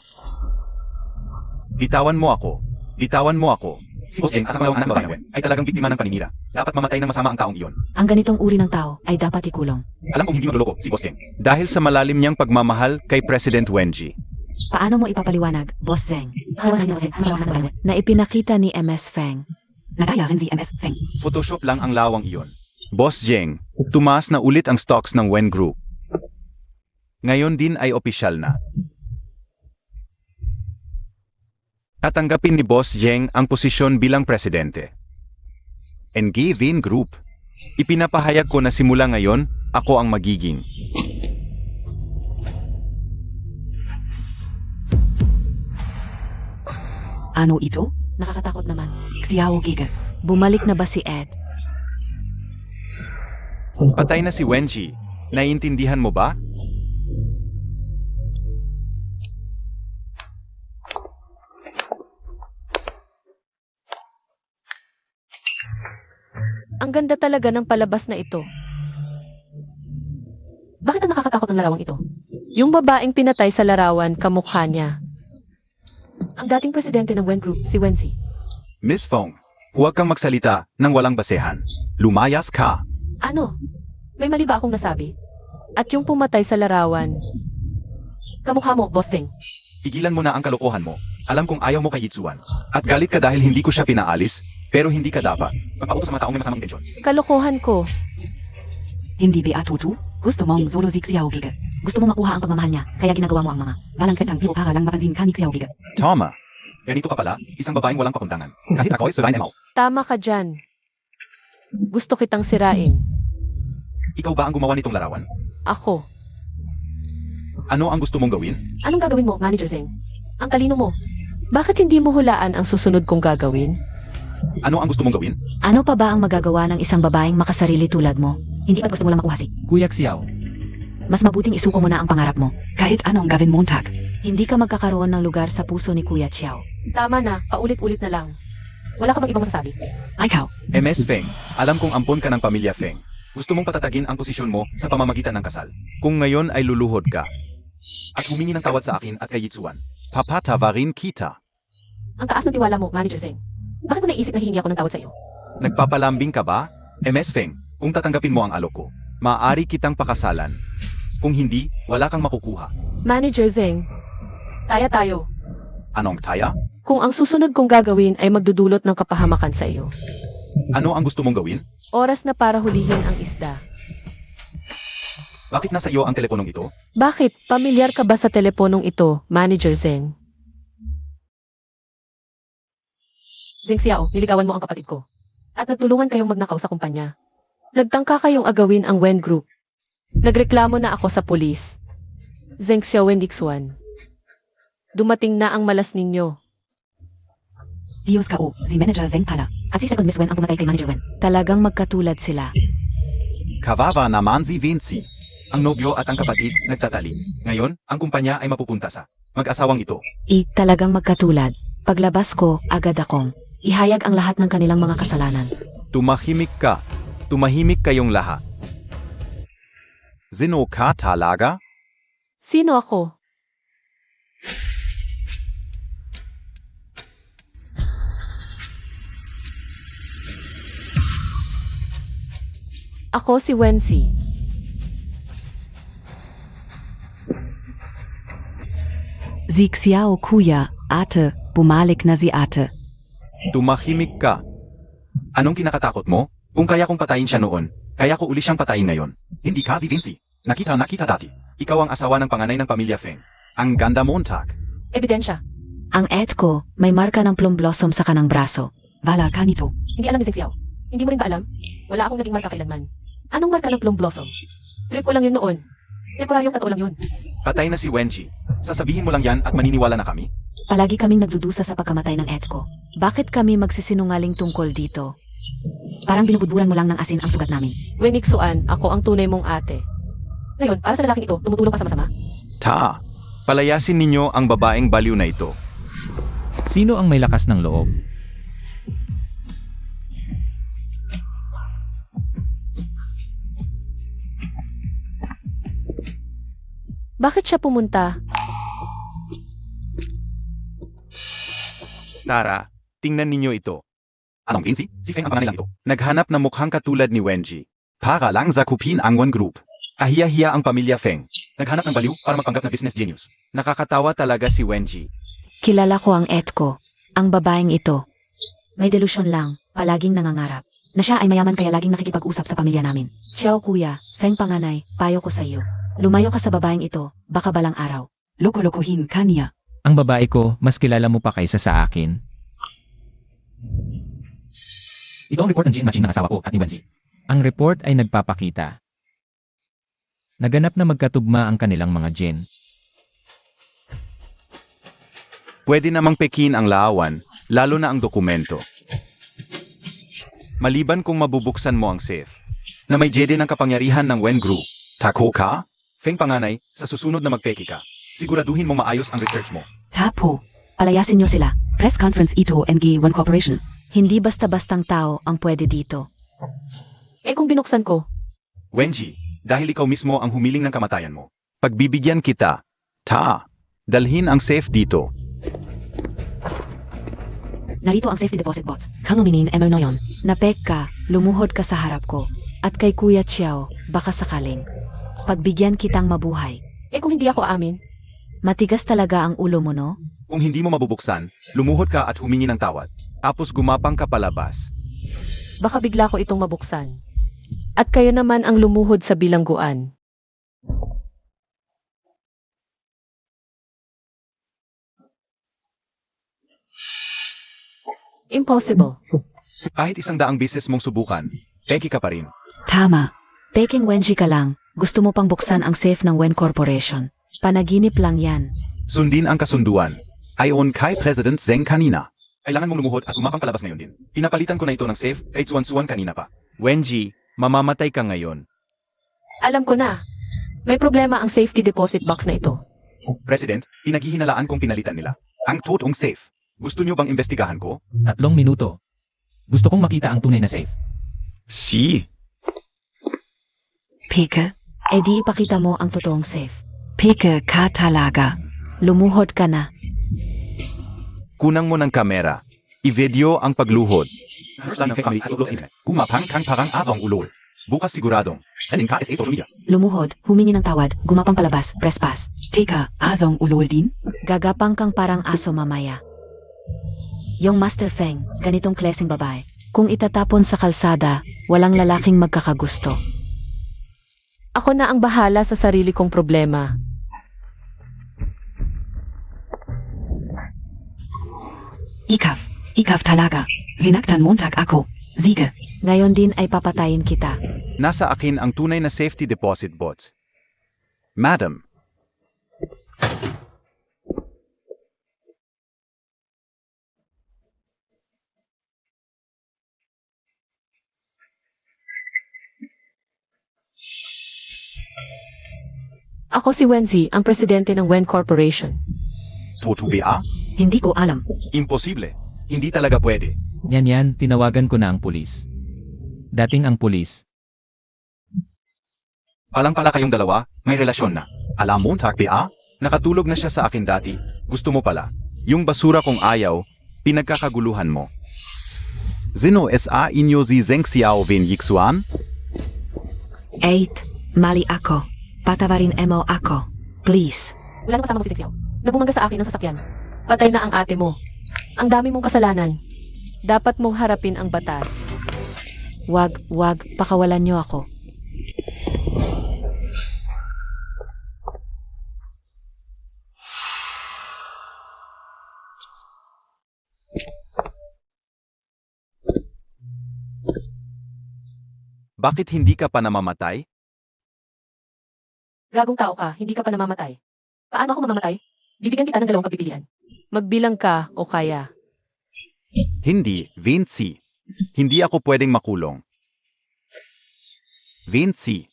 Bitawan mo ako. Bitawan mo ako. Si Boss Jeng at ang malawang anak babae ay talagang biktima ng paninira. Dapat mamatay ng masama ang taong iyon. Ang ganitong uri ng tao ay dapat ikulong. Alam kong hindi magluloko si Boss Jeng. Dahil sa malalim niyang pagmamahal kay President Wenji. Paano mo ipapaliwanag, Boss Zeng, na ipinakita ni MS Feng? Nagaya rin si MS Feng. Photoshop lang ang lawang iyon. Boss Jeng, tumaas na ulit ang stocks ng Wen Group. Ngayon din ay opisyal na. Tatanggapin ni Boss Jeng ang posisyon bilang presidente. NG Vin Group. Ipinapahayag ko na simula ngayon, ako ang magiging. Ano ito? Nakakatakot naman. Xiao Giga. Bumalik na ba si Ed? Patay na si Wenji. Naiintindihan mo ba? Ang ganda talaga ng palabas na ito. Bakit ang nakakatakot ng larawang ito? Yung babaeng pinatay sa larawan, kamukha niya. Ang dating presidente ng Wen Group, si Wenzi. Miss Fong, huwag kang magsalita nang walang basehan. Lumayas ka. Ano? May mali ba akong nasabi? At yung pumatay sa larawan, kamukha mo, Bossing. Igilan mo na ang kalokohan mo. Alam kong ayaw mo kay Yitsuan. At galit ka dahil hindi ko siya pinaalis, pero hindi ka dapat magpautos sa mga taong may masamang intensyon. Kalokohan ko. Hindi ba atutu? Gusto mong solo si Xiao Giga. Gusto mong makuha ang pagmamahal niya, kaya ginagawa mo ang mga walang kwentang biro para lang mapansin ka ni Xiao Giga. Tama. Ganito ka pala, isang babaeng walang pakundangan. Kahit ako ay sirain mo. Tama ka dyan. Gusto kitang sirain. Ikaw ba ang gumawa nitong larawan? Ako. Ano ang gusto mong gawin? Anong gagawin mo, Manager Zeng? Ang talino mo. Bakit hindi mo hulaan ang susunod kong gagawin? Ano ang gusto mong gawin? Ano pa ba ang magagawa ng isang babaeng makasarili tulad mo? Hindi pa gusto mo lang makuha si. Kuya Xiao, Mas mabuting isuko mo na ang pangarap mo. Kahit anong gawin mo, Tak. Hindi ka magkakaroon ng lugar sa puso ni Kuya Xiao. Tama na, paulit-ulit na lang. Wala ka bang ibang masasabi? Ikaw. MS Feng, alam kong ampon ka ng pamilya Feng. Gusto mong patatagin ang posisyon mo sa pamamagitan ng kasal. Kung ngayon ay luluhod ka at humingi ng tawad sa akin at kay Yitsuan, papatawarin kita. Ang taas ng tiwala mo, Manager Zeng. Bakit mo naisip na hihingi ako ng tawad sa iyo? Nagpapalambing ka ba? MS Feng, kung tatanggapin mo ang alok ko, maaari kitang pakasalan. Kung hindi, wala kang makukuha. Manager Zeng, taya tayo. Anong taya? Kung ang susunod kong gagawin ay magdudulot ng kapahamakan sa iyo. Ano ang gusto mong gawin? Oras na para hulihin ang isda. Bakit nasa iyo ang teleponong ito? Bakit? Pamilyar ka ba sa teleponong ito, Manager Zeng? Zeng Xiao, niligawan mo ang kapatid ko. At nagtulungan kayong magnakaw sa kumpanya. Nagtangka kayong agawin ang Wen Group. Nagreklamo na ako sa pulis. Zeng Xiao Wendixuan. Dumating na ang malas ninyo. Diyos ka si Manager Zeng pala. At si Second Miss Wen ang pumatay kay Manager Wen. Talagang magkatulad sila. Kawawa naman si Vinci. Ang nobyo at ang kapatid nagtatali. Ngayon, ang kumpanya ay mapupunta sa mag-asawang ito. Talagang magkatulad. Paglabas ko, agad akong ihayag ang lahat ng kanilang mga kasalanan. Tumahimik ka. Tumahimik kayong lahat. Sino ka talaga? Sino ako? Ako si Wensi. Si Xiao Kuya, ate, bumalik na si ate. Tumahimik ka. Anong kinakatakot mo? Kung kaya kong patayin siya noon, kaya ko uli siyang patayin ngayon. Hindi ka si Vinci. Nakita dati. Ikaw ang asawa ng panganay ng pamilya Feng. Ang ganda mo, Tak. Ebidensya. Ang et ko, may marka ng plum blossom sa kanang braso. Wala ka nito. Hindi alam ni Zeng Xiao. Hindi mo rin ba alam? Wala akong naging marka kailanman. Anong marka ng plum blossom? Trip ko lang yun noon. Temporaryong tato lang yun. Patay na si Wenji. Sasabihin mo lang yan at maniniwala na kami? Palagi kaming nagdudusa sa pagkamatay ng et ko. Bakit kami magsisinungaling tungkol dito? Parang binubudburan mo lang ng asin ang sugat namin. Wenixuan, ako ang tunay mong ate. Ngayon, para sa lalaking ito, tumutulong ka sa masama? Ta. Palayasin ninyo ang babaeng baliw na ito. sino ang may lakas ng loob? Bakit siya pumunta? Tara, tingnan ninyo ito. Anong Vinci? Si Feng ang pangalan ito. Naghanap ng mukhang katulad ni Wenji. Para lang zakupin ang One Group. Ahiya-hiya ang pamilya Feng. Naghanap ng baliw para magpanggap na business genius. Nakakatawa talaga si Wenji. Kilala ko ang Etko, ang babaeng ito. May delusyon lang, palaging nangangarap. Na siya ay mayaman kaya laging nakikipag-usap sa pamilya namin. Ciao kuya, Feng panganay, payo ko sa iyo. Lumayo ka sa babaeng ito, baka balang araw. Loko-lokohin ka niya. Ang babae ko, mas kilala mo pa kaysa sa akin. Ito ang report ng gene matching ng asawa ko at ni Wenzi. Ang report ay nagpapakita. Naganap na magkatugma ang kanilang mga gene. Pwede namang pekin ang laawan, lalo na ang dokumento. Maliban kung mabubuksan mo ang safe, na may jede ng kapangyarihan ng Wen Group. Tako ka? Feng panganay, sa susunod na magpeki ka, siguraduhin mo maayos ang research mo. Tapo, palayasin niyo sila. Press conference ito NG One Corporation. Hindi basta-bastang tao ang pwede dito. Eh kung binuksan ko, Wenji, dahil ikaw mismo ang humiling ng kamatayan mo. Pagbibigyan kita. Dalhin ang safe dito. Narito ang safety deposit box. Kanominin MO na yon. Napek ka, lumuhod ka sa harap ko. At kay Kuya Chiao, baka sakaling. Pagbigyan kitang mabuhay. eh kung hindi ako aamin, Matigas talaga ang ulo mo, no? Kung hindi mo mabubuksan, lumuhod ka at humingi ng tawad. Tapos gumapang ka palabas. baka bigla ko itong mabuksan. At kayo naman ang lumuhod sa bilangguan. Impossible. Kahit 100 bisis mong subukan, peki ka pa rin. Tama. Peking Wenji ka lang. Gusto mo pang buksan ang safe ng Wen Corporation. Panaginip lang yan. Sundin ang kasunduan. Ayon kay President Zeng kanina. Kailangan mong lumuhod at umapang palabas ngayon din. Pinapalitan ko na ito ng safe kay Suan kanina pa. Wenji, mamamatay ka ngayon. Alam ko na. May problema ang safety deposit box na ito. President, pinaghihinalaan kong pinalitan nila. Ang totoong safe. Gusto niyo bang imbestigahan ko? 3 minuto. Gusto kong makita ang tunay na safe. Si. Pika, edi ipakita mo ang totoong safe. Pika ka talaga. Lumuhod ka na. Kunang mo ng kamera. I-video ang pagluhod. Kumapang kang parang asong ulol. Bukas siguradong. Kaling ka sa social media. Lumuhod, humingi ng tawad, gumapang palabas, press pass. Tika, azong ulol din? Gagapang kang parang aso mamaya. Yung Master Feng, ganitong klaseng babae. Kung itatapon sa kalsada, walang lalaking magkakagusto. Ako na ang bahala sa sarili kong problema. Ikaf talaga. Zinaktan Montag ako. Sige. Ngayon din ay papatayin kita. Nasa akin ang tunay na safety deposit box. Madam. Ako si Wenzi, ang presidente ng Wen Corporation. Tutubi. Hindi ko alam. Imposible. Hindi talaga pwede. Yan, tinawagan ko na ang pulis. Dating ang pulis. Palang pala kayong dalawa, may relasyon na. Alam mo, Takbe. Nakatulog na siya sa akin dati. Gusto mo pala. Yung basura kong ayaw, pinagkakaguluhan mo. Zino sa inyo si Zeng Xiao Vin Yixuan? 8. Mali ako. Patawarin mo ako. Please. Wala nang kasama si Sisiyaw. Nabumangga sa akin ang sasakyan. Patay na ang ate mo. Ang dami mong kasalanan. Dapat mong harapin ang batas. Wag, pakawalan niyo ako. Bakit hindi ka pa namamatay? Gagong tao ka, hindi ka pa namamatay. Paano ako mamamatay? Bibigyan kita ng 2 pagpipilian. Magbilang ka o kaya. Hindi, Vinci. Hindi ako pwedeng makulong. Vinci.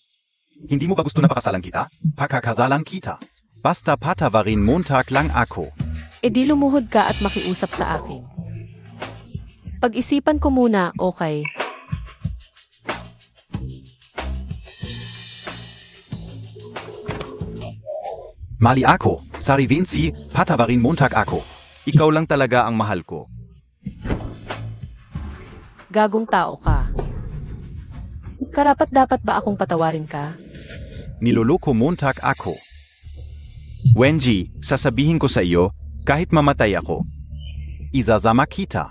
Hindi mo ba gusto na pakasalan kita? Pakakasalan kita. Basta patawarin Montag lang ako. E di lumuhod ka at makiusap sa akin. Pag-isipan ko muna, okay. Mali ako. Sorry Vinci, patawarin Montag ako. Ikaw lang talaga ang mahal ko. Gagong tao ka. Karapat-dapat ba akong patawarin ka? Niloloko Montag ako. Wenji, sasabihin ko sa iyo, kahit mamatay ako, izazama kita.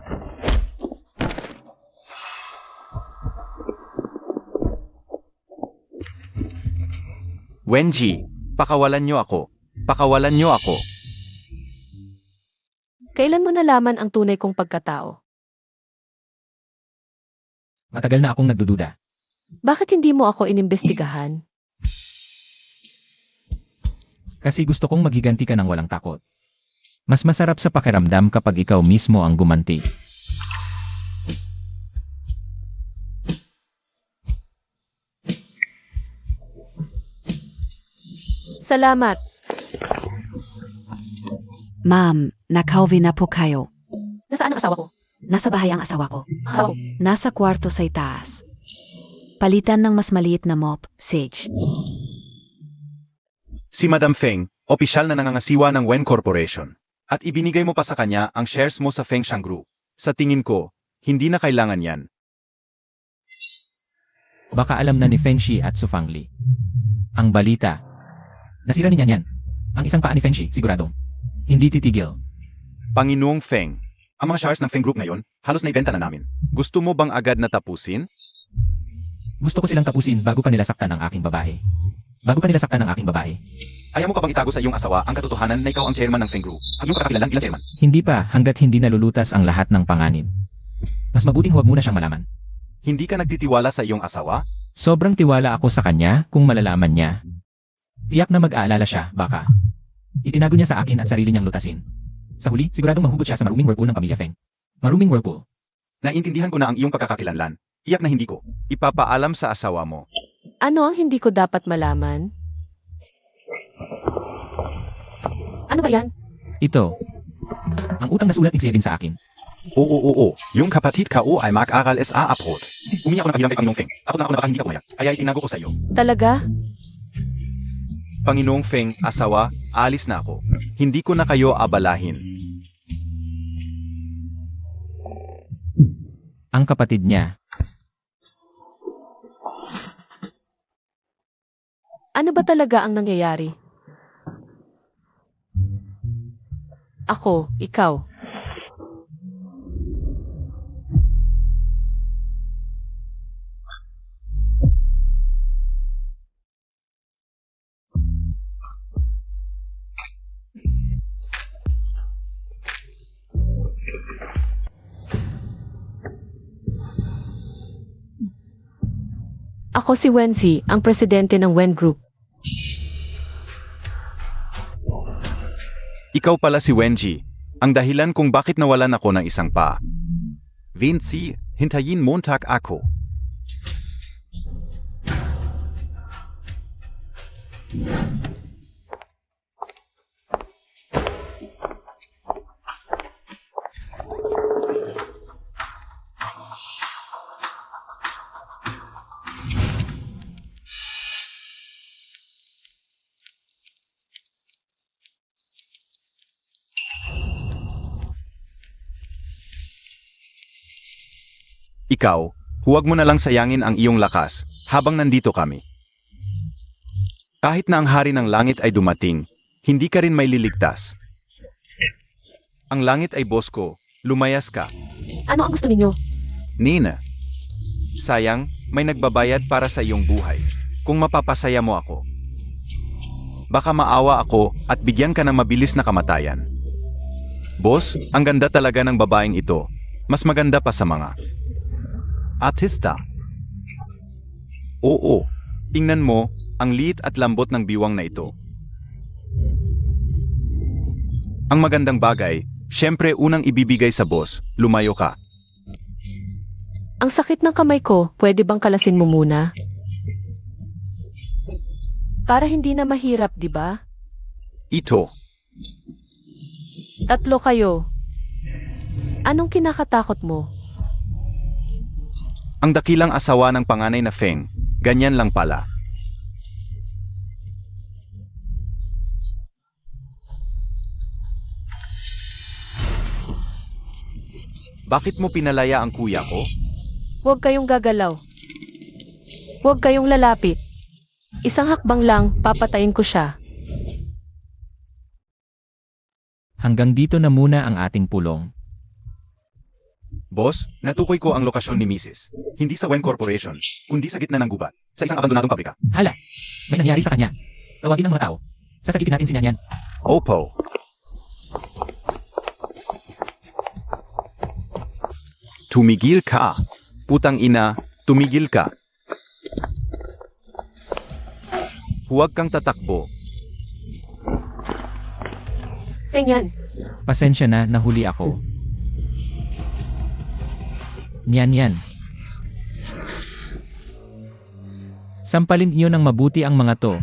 Wenji, pakawalan niyo ako. Pakawalan niyo ako. Kailan mo nalaman ang tunay kong pagkatao? Matagal na akong nagdududa. Bakit hindi mo ako inimbestigahan? Kasi gusto kong maghiganti ka ng walang takot. Mas masarap sa pakiramdam kapag ikaw mismo ang gumanti. Salamat. Ma'am, nakauwi na po kayo. Nasaan ang asawa ko? Nasa bahay ang asawa ko. Asawa ko. Nasa kwarto sa itaas. Palitan ng mas maliit na mop, Sage. Si Madam Feng, opisyal na nangangasiwa ng Wen Corporation. At ibinigay mo pa sa kanya ang shares mo sa Feng Shang Group. Sa tingin ko, hindi na kailangan yan. Baka alam na ni Feng Shi at Su Fangli. Ang balita. Nasira ni Yan Yan. Ang isang paa ni Feng Shi, siguradong. Hindi titigil. Panginoong Feng, ang mga shares ng Feng Group ngayon, halos naibenta na namin. Gusto mo bang agad na tapusin? Gusto ko silang tapusin bago pa nila saktan ang aking babae. Bago pa nila saktan ang aking babae. Ayaw mo pa bang itago sa iyong asawa ang katotohanan na ikaw ang chairman ng Feng Group? Ang iyong pagkakakilanlan bilang chairman. Hindi pa hanggat hindi nalulutas ang lahat ng panganib. Mas mabuting huwag muna siyang malaman. Hindi ka nagtitiwala sa iyong asawa? Sobrang tiwala ako sa kanya kung malalaman niya. Tiyak na mag-aalala siya, baka. Itinago niya sa akin at sarili niyang lutasin. Sa huli, siguradong mahugot siya sa maruming whirlpool ng pamilya Feng. Maruming whirlpool. Naintindihan ko na ang iyong pagkakakilanlan. Iyak na hindi ko. Ipapaalam sa asawa mo. Ano ang hindi ko dapat malaman? Ano ba yan? Ito. Ang utang na sulat ni Zedin sa akin. Oo. Yung kapatid ka o ay mag-aral SA abroad. Umiyak ako ng kahilang kay Panginoong Feng. Ako na baka hindi ka pumayag. Kaya itinago ko sa iyo. Talaga? Panginoong Feng, asawa, alis na ako. Hindi ko na kayo abalahin. Ang kapatid niya. Ano ba talaga ang nangyayari? Ako, ikaw. Ako si Wenzi, ang presidente ng Wen Group. Ikaw pala si Wenji, ang dahilan kung bakit nawalan ako ng isang paa. Vinci, hintayin Montag ako. Ikaw, huwag mo na lang sayangin ang iyong lakas habang nandito kami. Kahit na ang hari ng langit ay dumating, hindi ka rin may liligtas. Ang langit ay boss ko, lumayas ka. Ano ang gusto ninyo? Nina, sayang, may nagbabayad para sa iyong buhay. Kung mapapasaya mo ako, baka maawa ako at bigyan ka ng mabilis na kamatayan. Boss, ang ganda talaga ng babaeng ito. Mas maganda pa sa mga artista. Oo, tingnan mo, ang liit at lambot ng biwang na ito. Ang magandang bagay, syempre unang ibibigay sa boss, lumayo ka. Ang sakit ng kamay ko, pwede bang kalasin mo muna? Para hindi na mahirap, di ba? Ito, 3 kayo. Anong kinakatakot mo? ang dakilang asawa ng panganay na Feng, ganyan lang pala. Bakit mo pinalaya ang kuya ko? Huwag kayong gagalaw. Huwag kayong lalapit. Isang hakbang lang, papatayin ko siya. Hanggang dito na muna ang ating pulong. Boss, natukoy ko ang lokasyon ni Mrs. Hindi sa Wen Corporation, kundi sa gitna ng gubat, sa isang abandonadong pabrika. Hala, may nangyari sa kanya. Tawagin ng mga tao. Sasagipin natin si Nyan Yan. Opo. Tumigil ka. Putang ina, tumigil ka. Huwag kang tatakbo. Tingnan. Pasensya na, nahuli ako. Nyan Yan. Sampalin niyo ng mabuti ang mga to.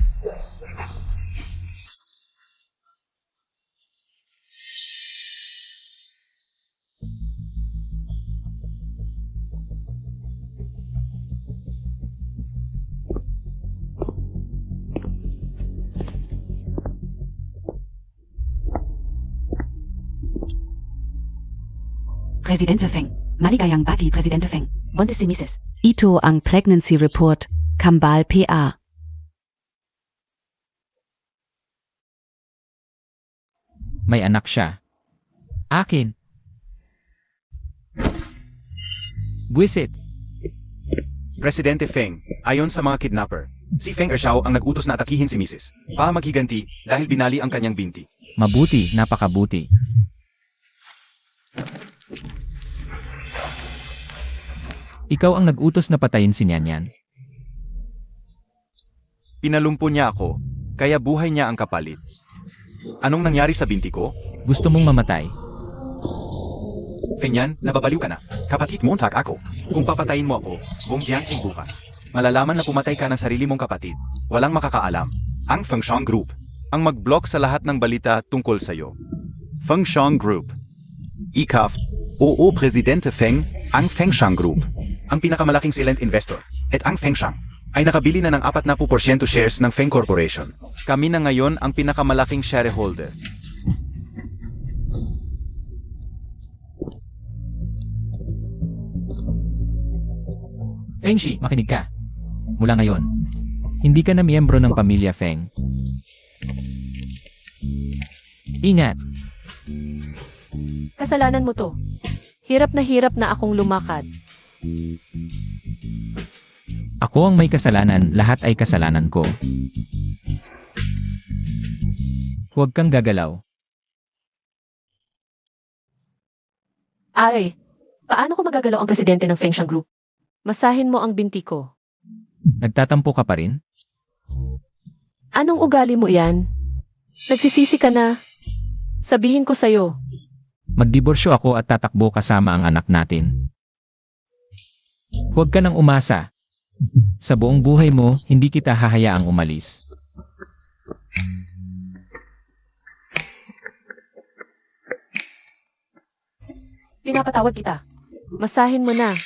Presidente Feng. Maligayang bati, Presidente Feng. Buntis si Mrs. Ito ang pregnancy report. Kambal PA. May anak siya. Akin. Buwisit. Presidente Feng, ayon sa mga kidnapper, si Feng Ershao ang nag-utos na atakihin si Mrs. Para maghiganti dahil binali ang kanyang binti. Mabuti, napakabuti. Ikaw ang nag-utos na patayin si Nyan Yan. Pinalumpo niya ako, kaya buhay niya ang kapalit. Anong nangyari sa binti ko? Gusto mong mamatay. Feng Yan, nababaliw ka na. Kapatid mo untak ako. Kung papatayin mo ako, buong Jiangqing bukas. Malalaman na pumatay ka ng sarili mong kapatid. Walang makakaalam. Ang Feng Shang Group. Ang mag-block sa lahat ng balita tungkol sa'yo. Feng Shang Group. ICAF. Oo, Presidente Feng, ang Feng Shang Group. Ang pinakamalaking silent investor, at ang Feng Shang, ay nakabili na ng 40% shares ng Feng Corporation. Kami na ngayon ang pinakamalaking shareholder. Feng Shi, makinig ka. Mula ngayon, hindi ka na miyembro ng pamilya Feng. Ingat. Kasalanan mo to. Hirap na akong lumakad. Ako ang may kasalanan, lahat ay kasalanan ko. Huwag kang gagalaw. Are, paano ko magagalaw ang presidente ng Feng Shang Group? Masahin mo ang binti ko. Nagtatampo ka pa rin? Anong ugali mo yan? Nagsisisi ka na. Sabihin ko sa'yo. Magdiborsyo ako at tatakbo kasama ang anak natin. Huwag ka nang umasa. Sa buong buhay mo, hindi kita hahayaang umalis. Pinapatawag kita. Masahin mo na.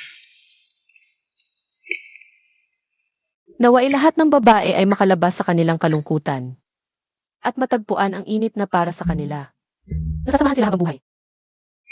Naway lahat ng babae ay makalabas sa kanilang kalungkutan at matagpuan ang init na para sa kanila. Nasasamahan sila habang buhay.